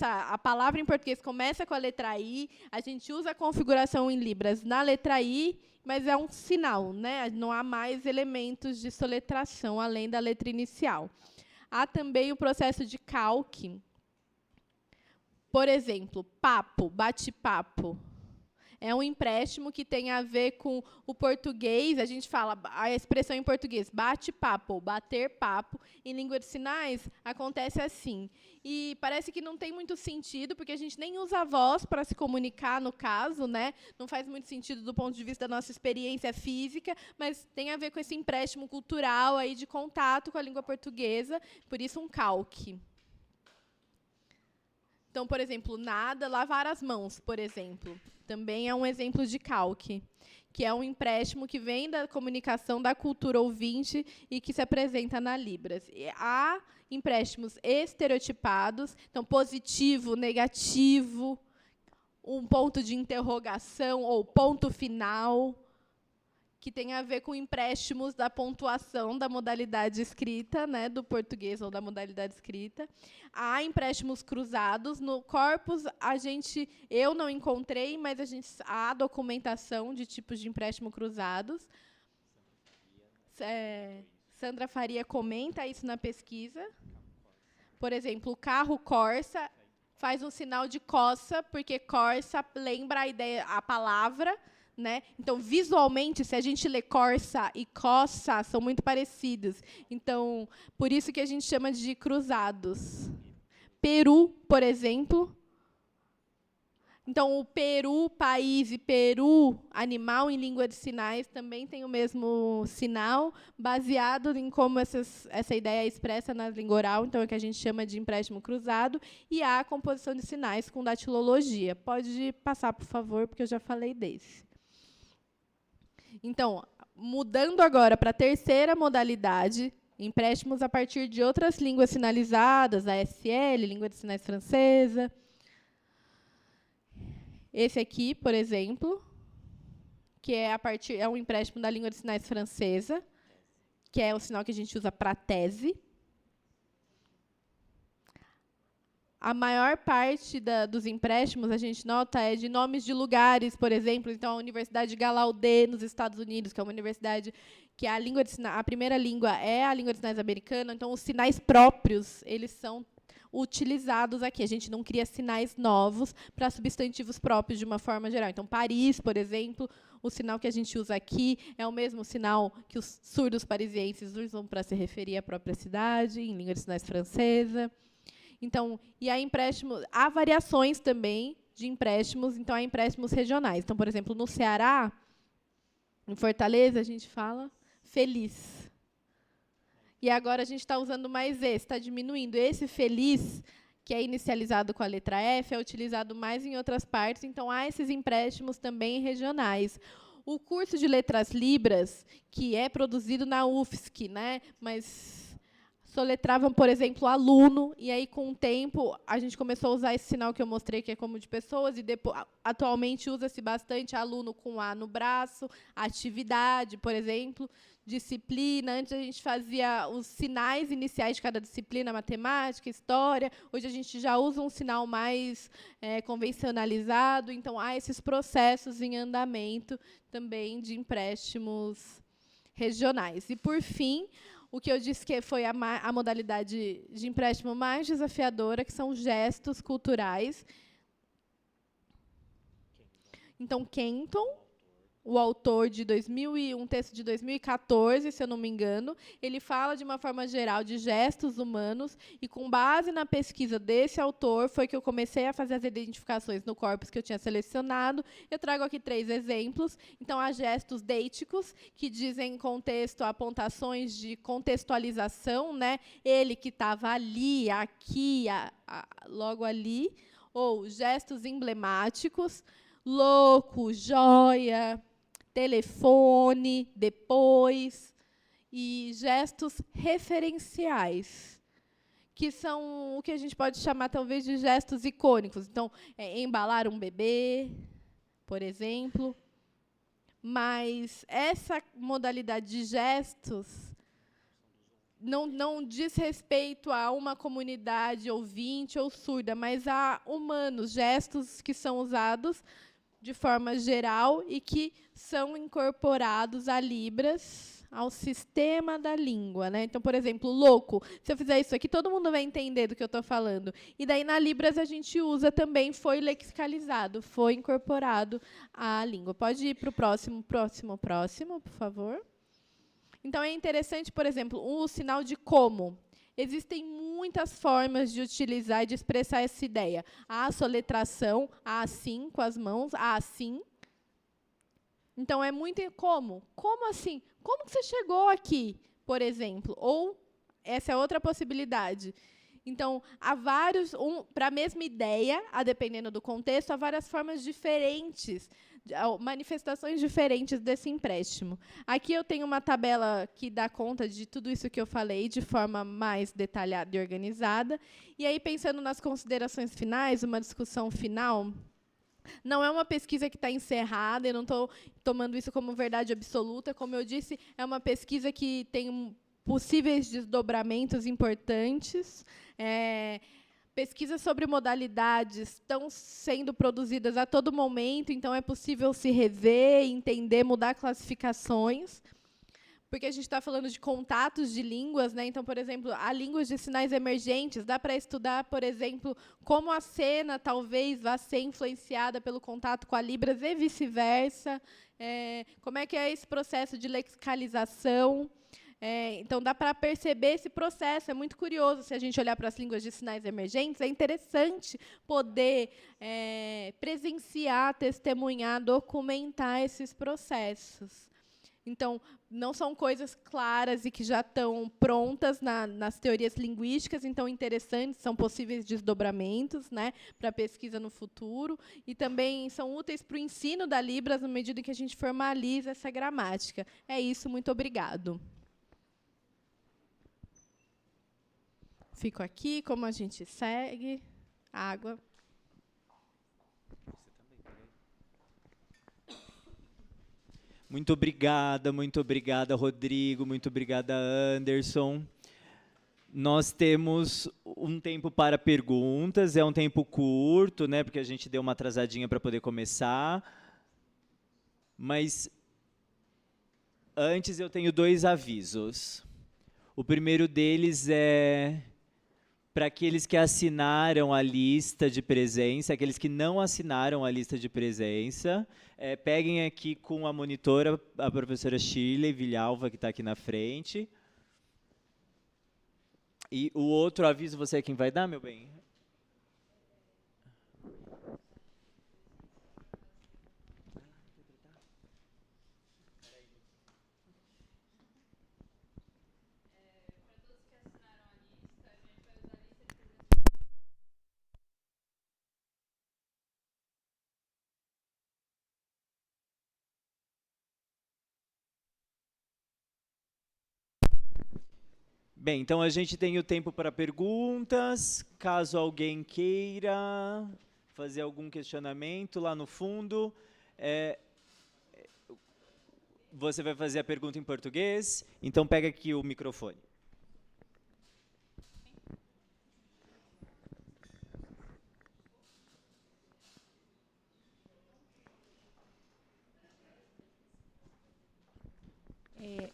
a palavra em português começa com a letra I, a gente usa a configuração em Libras na letra I, mas é um sinal, né? Não há mais elementos de soletração além da letra inicial. Há também o processo de calque. Por exemplo, papo, bate-papo. É um empréstimo que tem a ver com o português. A gente fala a expressão em português, bate-papo, ou bater papo. Em língua de sinais, acontece assim. E parece que não tem muito sentido, porque a gente nem usa a voz para se comunicar, no caso, né? Não faz muito sentido do ponto de vista da nossa experiência física, mas tem a ver com esse empréstimo cultural aí de contato com a língua portuguesa, por isso um calque. Então, por exemplo, nada, lavar as mãos, por exemplo. Também é um exemplo de calque, que é um empréstimo que vem da comunicação da cultura ouvinte e que se apresenta na Libras. E há empréstimos estereotipados, então, positivo, negativo, um ponto de interrogação ou ponto final, que tem a ver com empréstimos da pontuação da modalidade escrita, né, do português ou da modalidade escrita. Há empréstimos cruzados. No corpus, eu não encontrei, mas há documentação de tipos de empréstimo cruzados. Sandra Faria comenta isso na pesquisa. Por exemplo, o carro Corsa faz um sinal de coça, porque Corsa lembra a ideia, a palavra, né? Então, visualmente, se a gente lê Corsa e coça, são muito parecidos. Então, por isso que a gente chama de cruzados. Peru, por exemplo. Então, o Peru, país, e Peru, animal, em língua de sinais, também tem o mesmo sinal, baseado em como essa ideia é expressa na língua oral, então é o que a gente chama de empréstimo cruzado, e há a composição de sinais com datilologia. Pode passar, por favor, porque eu já falei desse. Então, mudando agora para a terceira modalidade, Empréstimos a partir de outras línguas sinalizadas, a ASL, língua de sinais francesa. Esse aqui, por exemplo, que é um empréstimo da língua de sinais francesa, que é o sinal que a gente usa para tese. A maior parte dos empréstimos, a gente nota, é de nomes de lugares, por exemplo. Então, a Universidade Gallaudet, nos Estados Unidos, que é uma universidade que a primeira língua é a língua de sinais americana. Então, os sinais próprios, eles são utilizados aqui. A gente não cria sinais novos para substantivos próprios de uma forma geral. Então, Paris, por exemplo, o sinal que a gente usa aqui é o mesmo sinal que os surdos parisienses usam para se referir à própria cidade, em língua de sinais francesa. Então, e há variações também de empréstimos, então há empréstimos regionais. Então, por exemplo, no Ceará, em Fortaleza, a gente fala feliz. E agora a gente está usando mais esse, está diminuindo. Esse feliz, que é inicializado com a letra F, é utilizado mais em outras partes, então há esses empréstimos também regionais. O curso de Letras Libras, que é produzido na UFSC, né, mas soletravam, por exemplo, aluno, e aí, com o tempo, a gente começou a usar esse sinal que eu mostrei, que é como de pessoas, e atualmente usa-se bastante aluno com A no braço, atividade, por exemplo, disciplina. Antes a gente fazia os sinais iniciais de cada disciplina, matemática, história. Hoje a gente já usa um sinal mais convencionalizado, então há esses processos em andamento também de empréstimos regionais. E, por fim, o que eu disse que foi a modalidade de empréstimo mais desafiadora, que são gestos culturais. Então, Kenton, o autor de um texto de 2014, se eu não me engano, ele fala, de uma forma geral, de gestos humanos, e, com base na pesquisa desse autor, foi que eu comecei a fazer as identificações no corpus que eu tinha selecionado. Eu trago aqui 3 exemplos. Então, há gestos deíticos, que dizem, em contexto, apontações de contextualização, né? Ele que estava ali, aqui, logo ali. Ou gestos emblemáticos, louco, joia, telefone, depois, e gestos referenciais, que são o que a gente pode chamar, talvez, de gestos icônicos. Então, embalar um bebê, por exemplo. Mas essa modalidade de gestos não diz respeito a uma comunidade ouvinte ou surda, mas a humanos, gestos que são usados de forma geral e que são incorporados a Libras, ao sistema da língua, né? Então, por exemplo, louco. Se eu fizer isso aqui, todo mundo vai entender do que eu estou falando. E daí, na Libras, a gente usa também, foi lexicalizado, foi incorporado à língua. Pode ir para o próximo, por favor. Então, é interessante, por exemplo, o sinal de como. Existem muitas formas de utilizar e de expressar essa ideia. A soletração, a assim, com as mãos, a assim. Então, é muito como. Como assim? Como que você chegou aqui, por exemplo? Ou, essa é outra possibilidade. Então, há vários, para a mesma ideia, a dependendo do contexto, há várias formas diferentes, manifestações diferentes desse empréstimo. Aqui eu tenho uma tabela que dá conta de tudo isso que eu falei de forma mais detalhada e organizada. E aí, pensando nas considerações finais, uma discussão final, não é uma pesquisa que está encerrada, eu não estou tomando isso como verdade absoluta. Como eu disse, é uma pesquisa que tem possíveis desdobramentos importantes. Pesquisas sobre modalidades estão sendo produzidas a todo momento, então é possível se rever, entender, mudar classificações, porque a gente está falando de contatos de línguas, né? Então, por exemplo, há línguas de sinais emergentes. Dá para estudar, por exemplo, como a cena talvez vá ser influenciada pelo contato com a Libras e vice-versa. Como é que é esse processo de lexicalização? Então, dá para perceber esse processo. É muito curioso, se a gente olhar para as línguas de sinais emergentes, é interessante poder presenciar, testemunhar, documentar esses processos. Então, não são coisas claras e que já estão prontas nas teorias linguísticas, então, interessantes, são possíveis desdobramentos, né, para pesquisa no futuro, e também são úteis para o ensino da Libras, na medida em que a gente formaliza essa gramática. É isso, muito obrigado. fico aqui, como a gente segue. Água. Muito obrigada, Rodrigo, muito obrigada, Anderson. Nós temos um tempo para perguntas, é um tempo curto, né, porque a gente deu uma atrasadinha para poder começar. Mas antes eu tenho 2 avisos. O primeiro deles é para aqueles que assinaram a lista de presença, aqueles que não assinaram a lista de presença, peguem aqui com a monitora, a professora Shirley Vilhalva, que está aqui na frente. E o outro aviso, você é quem vai dar, meu bem? Bem, então a gente tem o tempo para perguntas. Caso alguém queira fazer algum questionamento lá no fundo, você vai fazer a pergunta em português. Então pega aqui o microfone.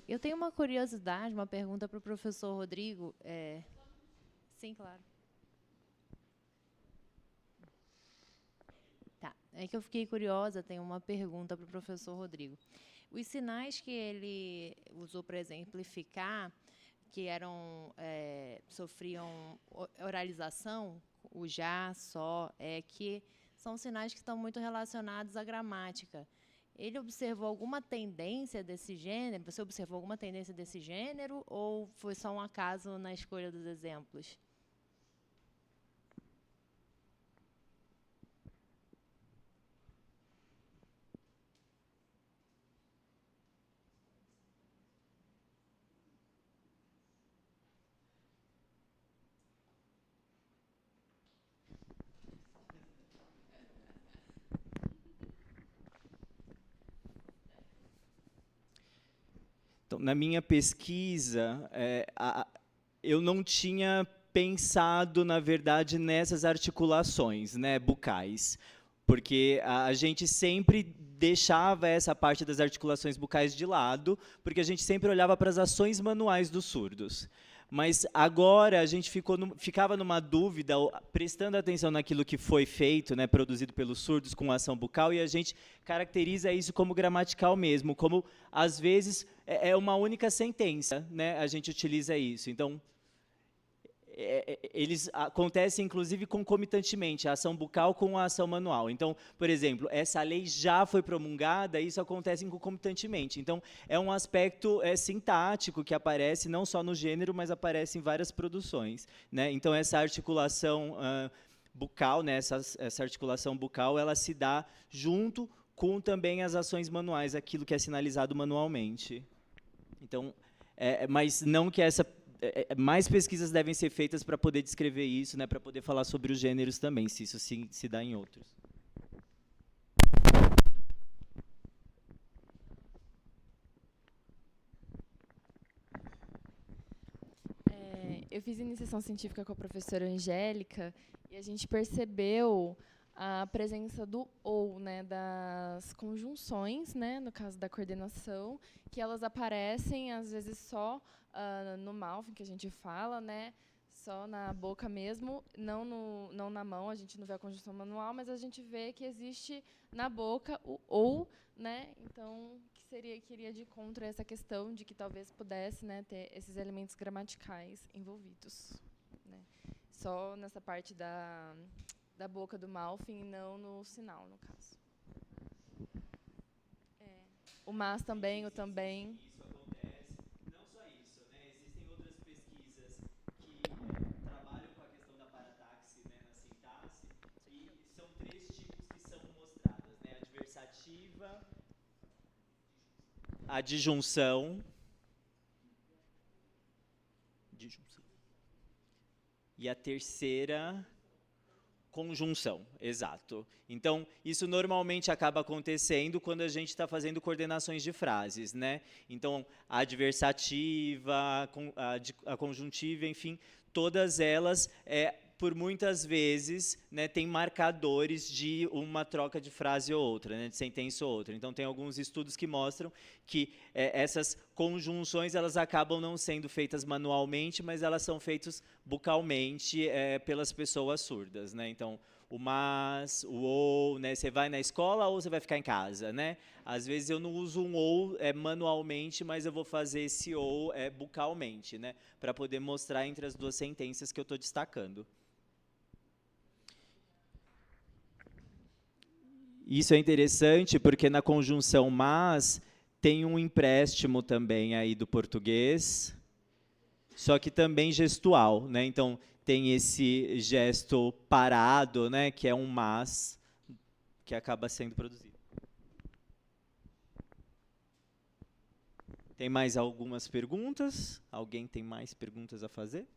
Eu tenho uma curiosidade, uma pergunta para o professor Rodrigo. Sim, claro. Tá, é que eu fiquei curiosa, tenho uma pergunta para o professor Rodrigo. Os sinais que ele usou para exemplificar, que sofriam oralização, o já, só, que são sinais que estão muito relacionados à gramática. Ele observou alguma tendência desse gênero? Você observou alguma tendência desse gênero ou foi só um acaso na escolha dos exemplos? Então, na minha pesquisa, eu não tinha pensado, na verdade, nessas articulações, né, bucais, porque a gente sempre deixava essa parte das articulações bucais de lado, porque a gente sempre olhava para as ações manuais dos surdos. Mas agora a gente ficava numa dúvida, prestando atenção naquilo que foi feito, né, produzido pelos surdos com ação bucal, e a gente caracteriza isso como gramatical mesmo, como, às vezes, é uma única sentença, né, a gente utiliza isso. Então, eles acontecem, inclusive, concomitantemente, a ação bucal com a ação manual. Então, por exemplo, essa lei já foi promulgada, isso acontece concomitantemente. Então, é um aspecto sintático que aparece não só no gênero, mas aparece em várias produções, né? Então, essa articulação bucal, né, essa articulação bucal, ela se dá junto com também as ações manuais, aquilo que é sinalizado manualmente. Então, mas não que mais pesquisas devem ser feitas para poder descrever isso, né, para poder falar sobre os gêneros também, se isso se dá em outros. Eu fiz iniciação científica com a professora Angélica e a gente percebeu a presença do ou, né, das conjunções, né, no caso da coordenação, que elas aparecem às vezes só no mouth, que a gente fala, né, só na boca mesmo, não na mão, a gente não vê a conjunção manual, mas a gente vê que existe na boca o ou, né, então que iria de contra essa questão de que talvez pudesse, né, ter esses elementos gramaticais envolvidos, né, só nessa parte da boca do mouth e não no sinal, no caso. O mas também, o também. Isso acontece. Não só isso, né? Existem outras pesquisas que trabalham com a questão da parataxe, né, na sintaxe, e são 3 tipos que são mostradas, né? A adversativa, a disjunção, E a terceira, conjunção, exato. Então, isso normalmente acaba acontecendo quando a gente está fazendo coordenações de frases, né? Então, a adversativa, a conjuntiva, enfim, todas elas, por muitas vezes, né, tem marcadores de uma troca de frase ou outra, né, de sentença ou outra. Então, tem alguns estudos que mostram que essas conjunções elas acabam não sendo feitas manualmente, mas elas são feitas bucalmente pelas pessoas surdas, né? Então, o mas, o ou, né? Você vai na escola ou você vai ficar em casa, né? Às vezes eu não uso um ou manualmente, mas eu vou fazer esse ou bucalmente, né? Para poder mostrar entre as duas sentenças que eu estou destacando. Isso é interessante porque na conjunção mas tem um empréstimo também aí do português, só que também gestual, né? Então tem esse gesto parado, né, que é um mas que acaba sendo produzido. Tem mais algumas perguntas? Alguém tem mais perguntas a fazer?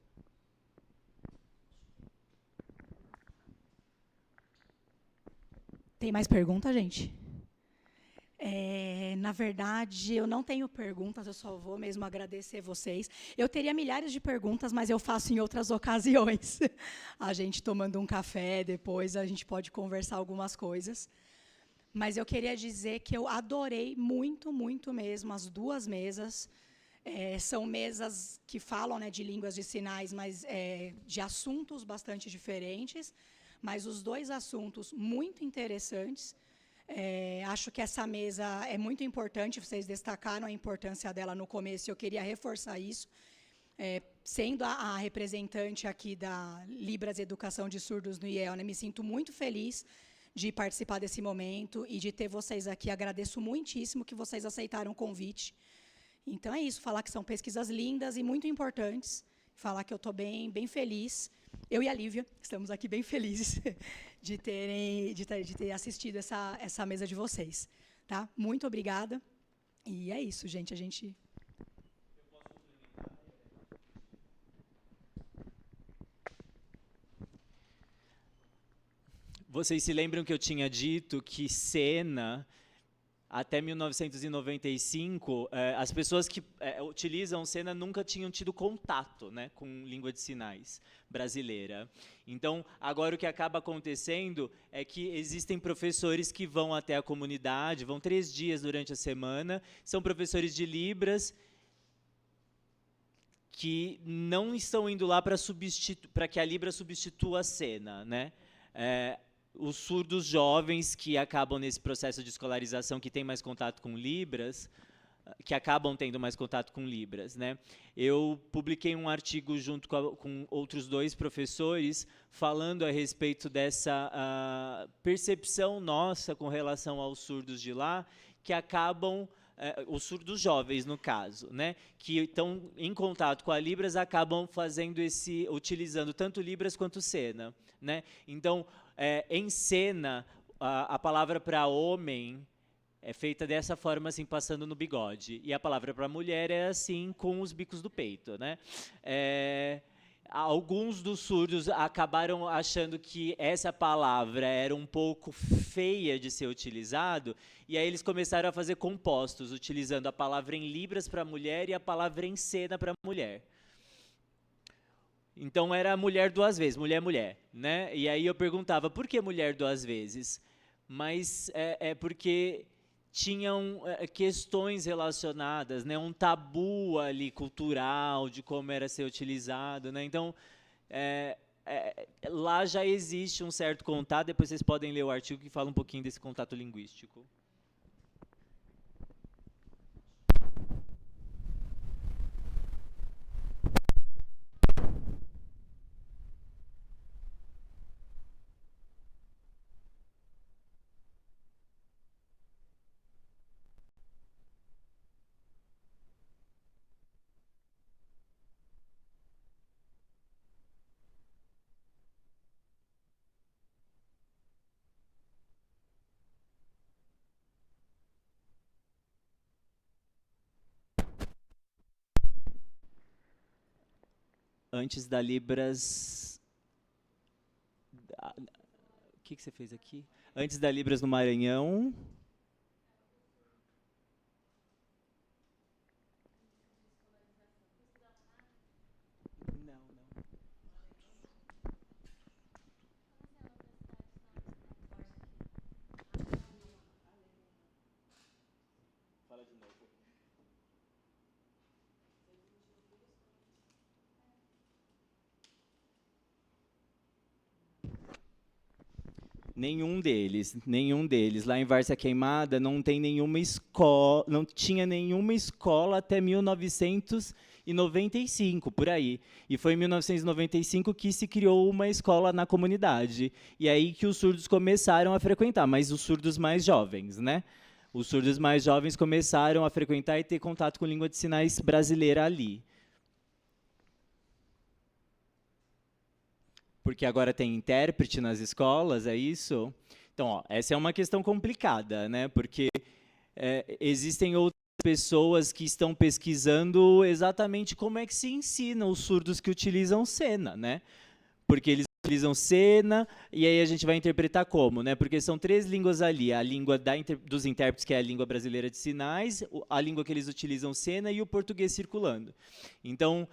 Tem mais pergunta, gente? Na verdade, eu não tenho perguntas, eu só vou mesmo agradecer vocês. Eu teria milhares de perguntas, mas eu faço em outras ocasiões. A gente tomando um café, depois a gente pode conversar algumas coisas. Mas eu queria dizer que eu adorei muito, muito mesmo as duas mesas. São mesas que falam, né, de línguas de sinais, mas de assuntos bastante diferentes. Mas os dois assuntos muito interessantes. Acho que essa mesa é muito importante, vocês destacaram a importância dela no começo, eu queria reforçar isso. Sendo a representante aqui da Libras Educação de Surdos no IEL, né, me sinto muito feliz de participar desse momento e de ter vocês aqui. Agradeço muitíssimo que vocês aceitaram o convite. Então é isso, falar que são pesquisas lindas e muito importantes, falar que eu estou bem, bem feliz. Eu e a Lívia estamos aqui bem felizes de ter assistido essa mesa de vocês. Tá? Muito obrigada. E é isso, gente. A gente... Vocês se lembram que eu tinha dito que cena, até 1995, as pessoas que utilizam cena nunca tinham tido contato, né, com língua de sinais brasileira. Então, agora o que acaba acontecendo é que existem professores que vão até a comunidade, vão 3 dias durante a semana, são professores de Libras, que não estão indo lá para que a Libra substitua a cena, né? Os surdos jovens que acabam nesse processo de escolarização, que têm mais contato com Libras, que acabam tendo mais contato com Libras, né? Eu publiquei um artigo junto com outros 2 professores, falando a respeito dessa percepção nossa com relação aos surdos de lá, que acabam... os surdos jovens, no caso, né, que estão em contato com a Libras, acabam utilizando tanto Libras quanto cena, né? Então, em cena, a palavra para homem é feita dessa forma, assim, passando no bigode, e a palavra para mulher é assim, com os bicos do peito, né? Alguns dos surdos acabaram achando que essa palavra era um pouco feia de ser utilizado, e aí eles começaram a fazer compostos, utilizando a palavra em Libras para mulher e a palavra em cena para mulher. Então era mulher 2 vezes, mulher, mulher, né? E aí eu perguntava, por que mulher 2 vezes? Mas porque tinham questões relacionadas, né, um tabu ali cultural de como era ser utilizado, né? Então, lá já existe um certo contato, depois vocês podem ler o artigo que fala um pouquinho desse contato linguístico. Antes da Libras, O que você fez aqui? Antes da Libras no Maranhão. Nenhum deles. Lá em Várzea Queimada não tem nenhuma escola, não tinha nenhuma escola até 1995, por aí. E foi em 1995 que se criou uma escola na comunidade. E aí que os surdos começaram a frequentar, mas os surdos mais jovens, né? Os surdos mais jovens começaram a frequentar e ter contato com língua de sinais brasileira ali. Porque agora tem intérprete nas escolas, é isso? Então, ó, essa é uma questão complicada, né? Porque existem outras pessoas que estão pesquisando exatamente como é que se ensina os surdos que utilizam cena, né? Porque eles utilizam cena, e aí a gente vai interpretar como, né? Porque são 3 línguas ali, a língua dos intérpretes, que é a língua brasileira de sinais, a língua que eles utilizam cena e o português circulando. Então,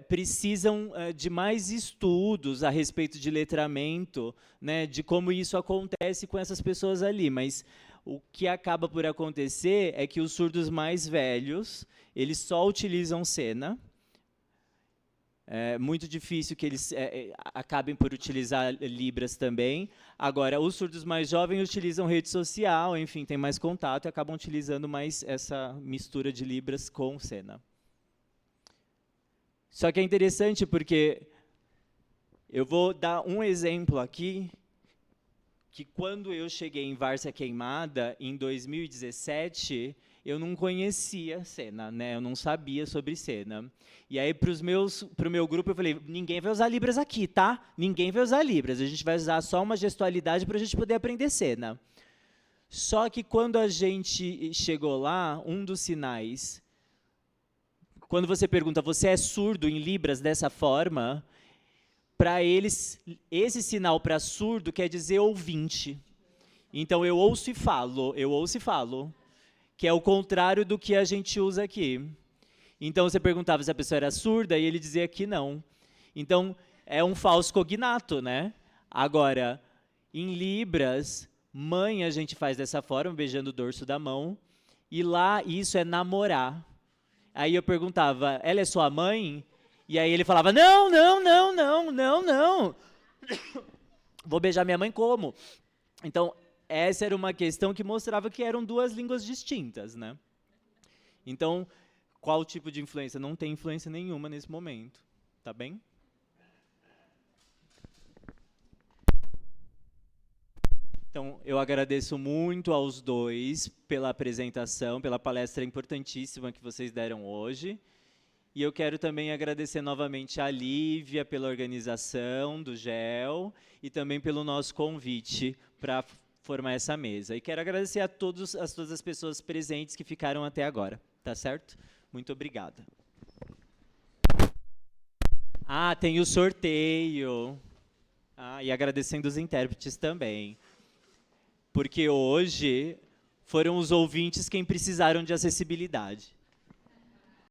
precisam de mais estudos a respeito de letramento, né? De como isso acontece com essas pessoas ali, mas o que acaba por acontecer é que os surdos mais velhos, eles só utilizam cena. É muito difícil que eles acabem por utilizar Libras também. Agora, os surdos mais jovens utilizam rede social, enfim, tem mais contato e acabam utilizando mais essa mistura de Libras com cena. Só que é interessante porque eu vou dar um exemplo aqui, que quando eu cheguei em Várzea Queimada, em 2017, eu não conhecia cena, né? Eu não sabia sobre cena. E aí, para o meu grupo, eu falei, ninguém vai usar Libras aqui, tá? Ninguém vai usar Libras, a gente vai usar só uma gestualidade para a gente poder aprender cena. Só que quando a gente chegou lá, um dos sinais, quando você pergunta, você é surdo em Libras dessa forma, para eles, esse sinal para surdo quer dizer ouvinte. Então, eu ouço e falo, que é o contrário do que a gente usa aqui. Então, você perguntava se a pessoa era surda e ele dizia que não. Então, é um falso cognato, né? Agora, em Libras, mãe a gente faz dessa forma, beijando o dorso da mão, e lá isso é namorar. Aí eu perguntava, ela é sua mãe? E aí ele falava, não. Vou beijar minha mãe como? Então, essa era uma questão que mostrava que eram 2 línguas distintas, né? Então, qual tipo de influência? Não tem influência nenhuma nesse momento, tá bem? Então, eu agradeço muito aos 2 pela apresentação, pela palestra importantíssima que vocês deram hoje. E eu quero também agradecer novamente a Lívia pela organização do GEL e também pelo nosso convite para formar essa mesa. E quero agradecer a todas as pessoas presentes que ficaram até agora, tá certo? Muito obrigada. Ah, tem o sorteio. E agradecendo os intérpretes também. Porque hoje foram os ouvintes quem precisaram de acessibilidade.